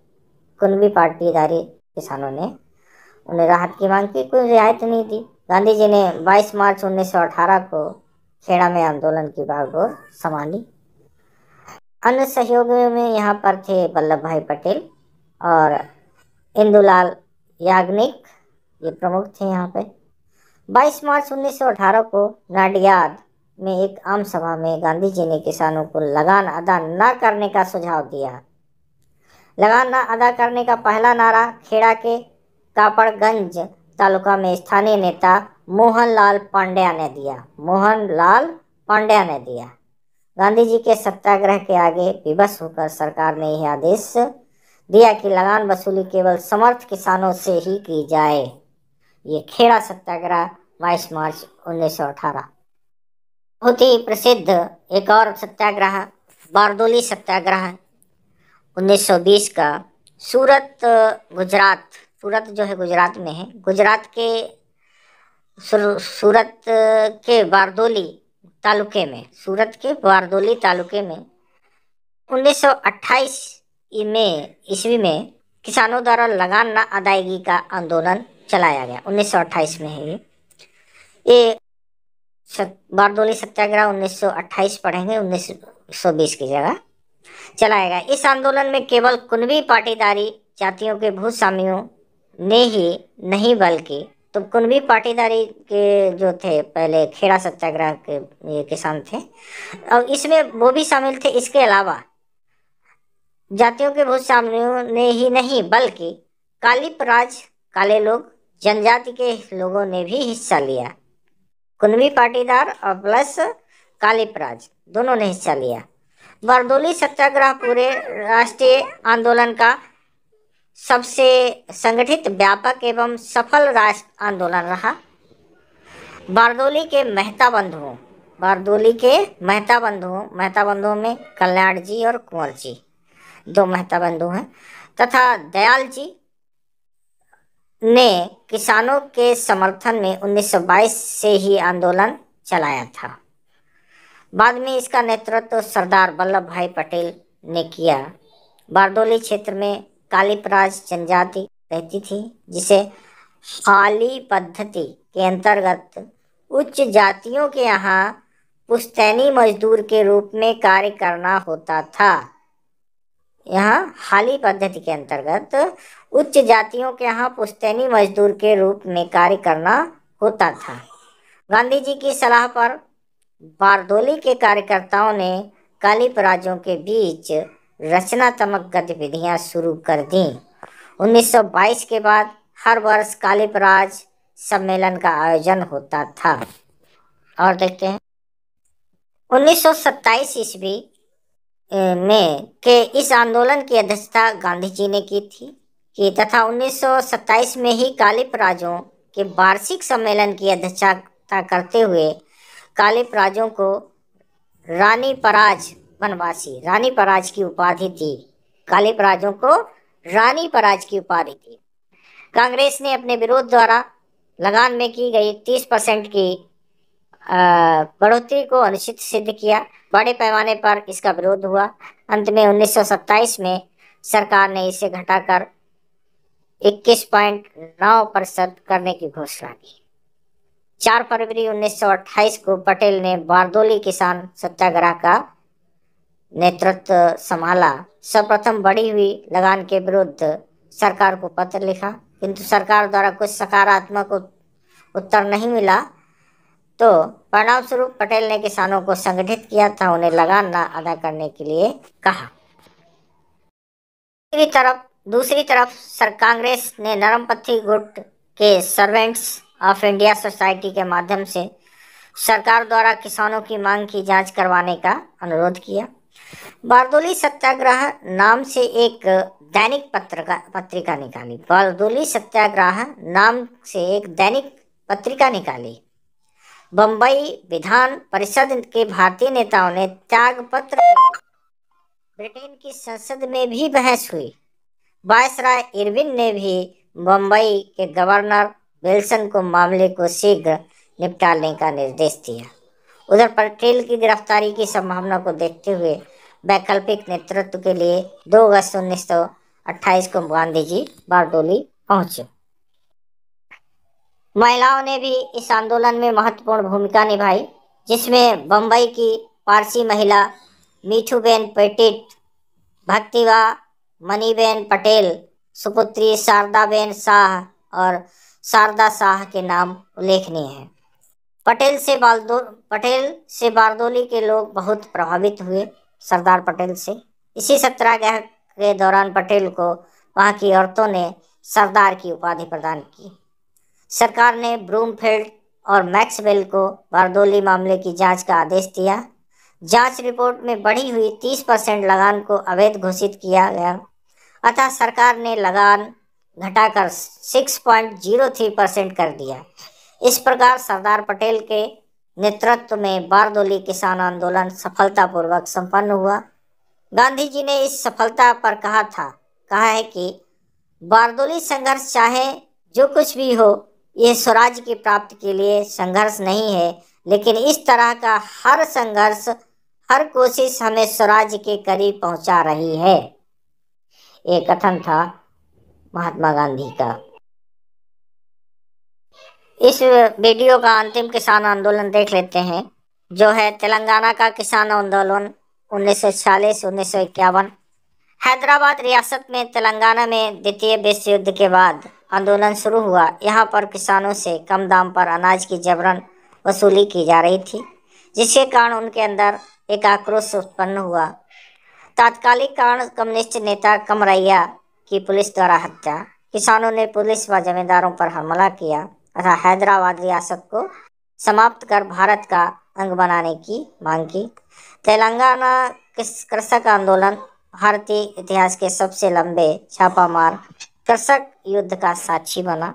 कुनबी पाटीदारी किसानों ने उन्हें राहत की मांग की, कोई रियायत नहीं दी। गांधी जी ने 22 मार्च 1918 को खेड़ा में आंदोलन की बागडोर संभाली। अन्य सहयोगियों में यहाँ पर थे वल्लभ भाई पटेल और इंदुलाल याग्निक, ये प्रमुख थे यहाँ पे। 22 मार्च 1918 को नाडियाद में एक आम सभा में गांधी जी ने किसानों को लगान अदा न करने का सुझाव दिया। लगान न अदा करने का पहला नारा खेड़ा के कापड़गंज तालुका में स्थानीय नेता मोहनलाल पांड्या ने दिया। गांधी जी के सत्याग्रह के आगे विवश होकर सरकार ने यह आदेश दिया कि लगान वसूली केवल समर्थ किसानों से ही की जाए। ये खेड़ा सत्याग्रह 22 मार्च 1918। बहुत ही प्रसिद्ध एक और सत्याग्रह बारदोली सत्याग्रह 1920 का। सूरत जो है गुजरात में है। गुजरात के सूरत के बारदोली तालुके में 1928 ईस्वी में किसानों द्वारा लगान न अदायगी का आंदोलन चलाया गया। 1928 में है ये बारदोली सत्याग्रह। 1928 पढ़ेंगे, 1920 की जगह चलाया गया। इस आंदोलन में केवल कुनबी पाटीदारी जातियों के भूस्वामियों ने ही नहीं, बल्कि तो कुनबी पाटीदारी के जो थे पहले खेड़ा सत्याग्रह के ये किसान थे, और इसमें वो भी शामिल थे। इसके अलावा जातियों के भूस्वामियों ने ही नहीं, बल्कि काले लोग, जनजाति के लोगों ने भी हिस्सा लिया। कुनबी पाटीदार और प्लस कालीपराज दोनों ने हिस्सा लिया। बारदोली सत्याग्रह पूरे राष्ट्रीय आंदोलन का सबसे संगठित, व्यापक एवं सफल राष्ट्र आंदोलन रहा। बारदोली के मेहता बंधुओं में कल्याण जी और कुंवर जी, दो मेहता बंधु हैं, तथा दयाल जी ने किसानों के समर्थन में 1922 से ही आंदोलन चलाया था। बाद में इसका नेतृत्व सरदार वल्लभ भाई पटेल ने किया। बारदोली क्षेत्र में कालीपराज जनजाति रहती थी, जिसे हाली पद्धति के अंतर्गत उच्च जातियों के यहाँ पुश्तैनी मजदूर के रूप में कार्य करना होता था। यहाँ हाली पद्धति के अंतर्गत उच्च जातियों के यहाँ पुश्तैनी मजदूर के रूप में कार्य करना होता था। गांधी जी की सलाह पर बारदोली के कार्यकर्ताओं ने कालीपराजों के बीच रचनात्मक गतिविधियां शुरू कर दी। 1922 के बाद हर वर्ष कालीपराज सम्मेलन का आयोजन होता था। और देखते हैं 1927 ईस्वी में के इस आंदोलन की अध्यक्षता गांधी जी ने की थी तथा 1927 में ही कालीपराजों के वार्षिक सम्मेलन की अध्यक्षता करते हुए कालीपराजों को रानी पराज वनवासी रानी पराज की उपाधि थी। कालीपराजों को रानी पराज की उपाधि थी। कांग्रेस ने अपने विरोध द्वारा लगान में की गई 30% की बढ़ोतरी को अनुचित सिद्ध किया। बड़े पैमाने पर इसका विरोध हुआ। अंत में 1927 में सरकार ने इसे घटाकर 21.9% करने की घोषणा की। 4 फरवरी 1928 को पटेल ने बारदोली किसान सत्याग्रह का नेतृत्व संभाला। सर्वप्रथम बढ़ी हुई लगान के विरुद्ध सरकार को पत्र लिखा, किंतु सरकार द्वारा कुछ सकारात्मक उत्तर नहीं मिला। तो परिणाम स्वरूप पटेल ने किसानों को संगठित किया था, उन्हें लगान न अदा करने के लिए कहा। दूसरी तरफ कांग्रेस ने नरमपंथी गुट के सर्वेंट्स ऑफ इंडिया सोसाइटी के माध्यम से सरकार द्वारा किसानों की मांग की जांच करवाने का अनुरोध किया। बारदोली सत्याग्रह नाम से एक दैनिक पत्रिका निकाली। बारदोली सत्याग्रह नाम से एक दैनिक पत्रिका निकाली। बंबई विधान परिषद के भारतीय नेताओं ने त्यागपत्र। ब्रिटेन की संसद में भी बहस हुई। वायसराय इरविन ने भी बंबई के गवर्नर विल्सन को मामले को शीघ्र निपटाने का निर्देश दिया। उधर पटेल की गिरफ्तारी की संभावना को देखते हुए वैकल्पिक नेतृत्व के लिए 2 अगस्त 1928 को गांधी जी बारदोली पहुंचे। महिलाओं ने भी इस आंदोलन में महत्वपूर्ण भूमिका निभाई, जिसमें बंबई की पारसी महिला मीठूबेन पेटिट, भक्तिबा मनीबेन पटेल, सुपुत्री शारदाबेन शाह और शारदा शाह के नाम उल्लेखनीय हैं। पटेल से बारदोली के लोग बहुत प्रभावित हुए सरदार पटेल से। इसी सत्याग्रह के दौरान पटेल को वहां की औरतों ने सरदार की उपाधि प्रदान की। सरकार ने ब्रूमफील्ड और मैक्सवेल को बारदोली मामले की जांच का आदेश दिया। जांच रिपोर्ट में बढ़ी हुई 30% लगान को अवैध घोषित किया गया, अतः सरकार ने लगान घटाकर 6.03% कर दिया। इस प्रकार सरदार पटेल के नेतृत्व में बारदोली किसान आंदोलन सफलतापूर्वक संपन्न हुआ। गांधी जी ने इस सफलता पर कहा है कि बारदोली संघर्ष चाहे जो कुछ भी हो, यह स्वराज की प्राप्ति के लिए संघर्ष नहीं है, लेकिन इस तरह का हर संघर्ष, हर कोशिश हमें स्वराज के करीब पहुंचा रही है। ये कथन था महात्मा गांधी का। इस वीडियो का अंतिम किसान आंदोलन देख लेते हैं, जो है तेलंगाना का किसान आंदोलन 1946-1951। हैदराबाद रियासत में तेलंगाना में द्वितीय विश्व युद्ध के बाद आंदोलन शुरू हुआ। यहाँ पर किसानों से कम दाम पर अनाज की जबरन वसूली की जा रही थी, जिसके कारण उनके अंदर एक आक्रोश उत्पन्न हुआ। तात्कालिक कारण कम्युनिस्ट नेता कमरैया की पुलिस द्वारा हत्या। किसानों ने पुलिस व जमींदारों पर हमला किया तथा हैदराबाद रियासत को समाप्त कर भारत का अंग बनाने की मांग की। तेलंगाना कृषक आंदोलन भारतीय इतिहास के सबसे लंबे छापामार कृषक युद्ध का साक्षी बना।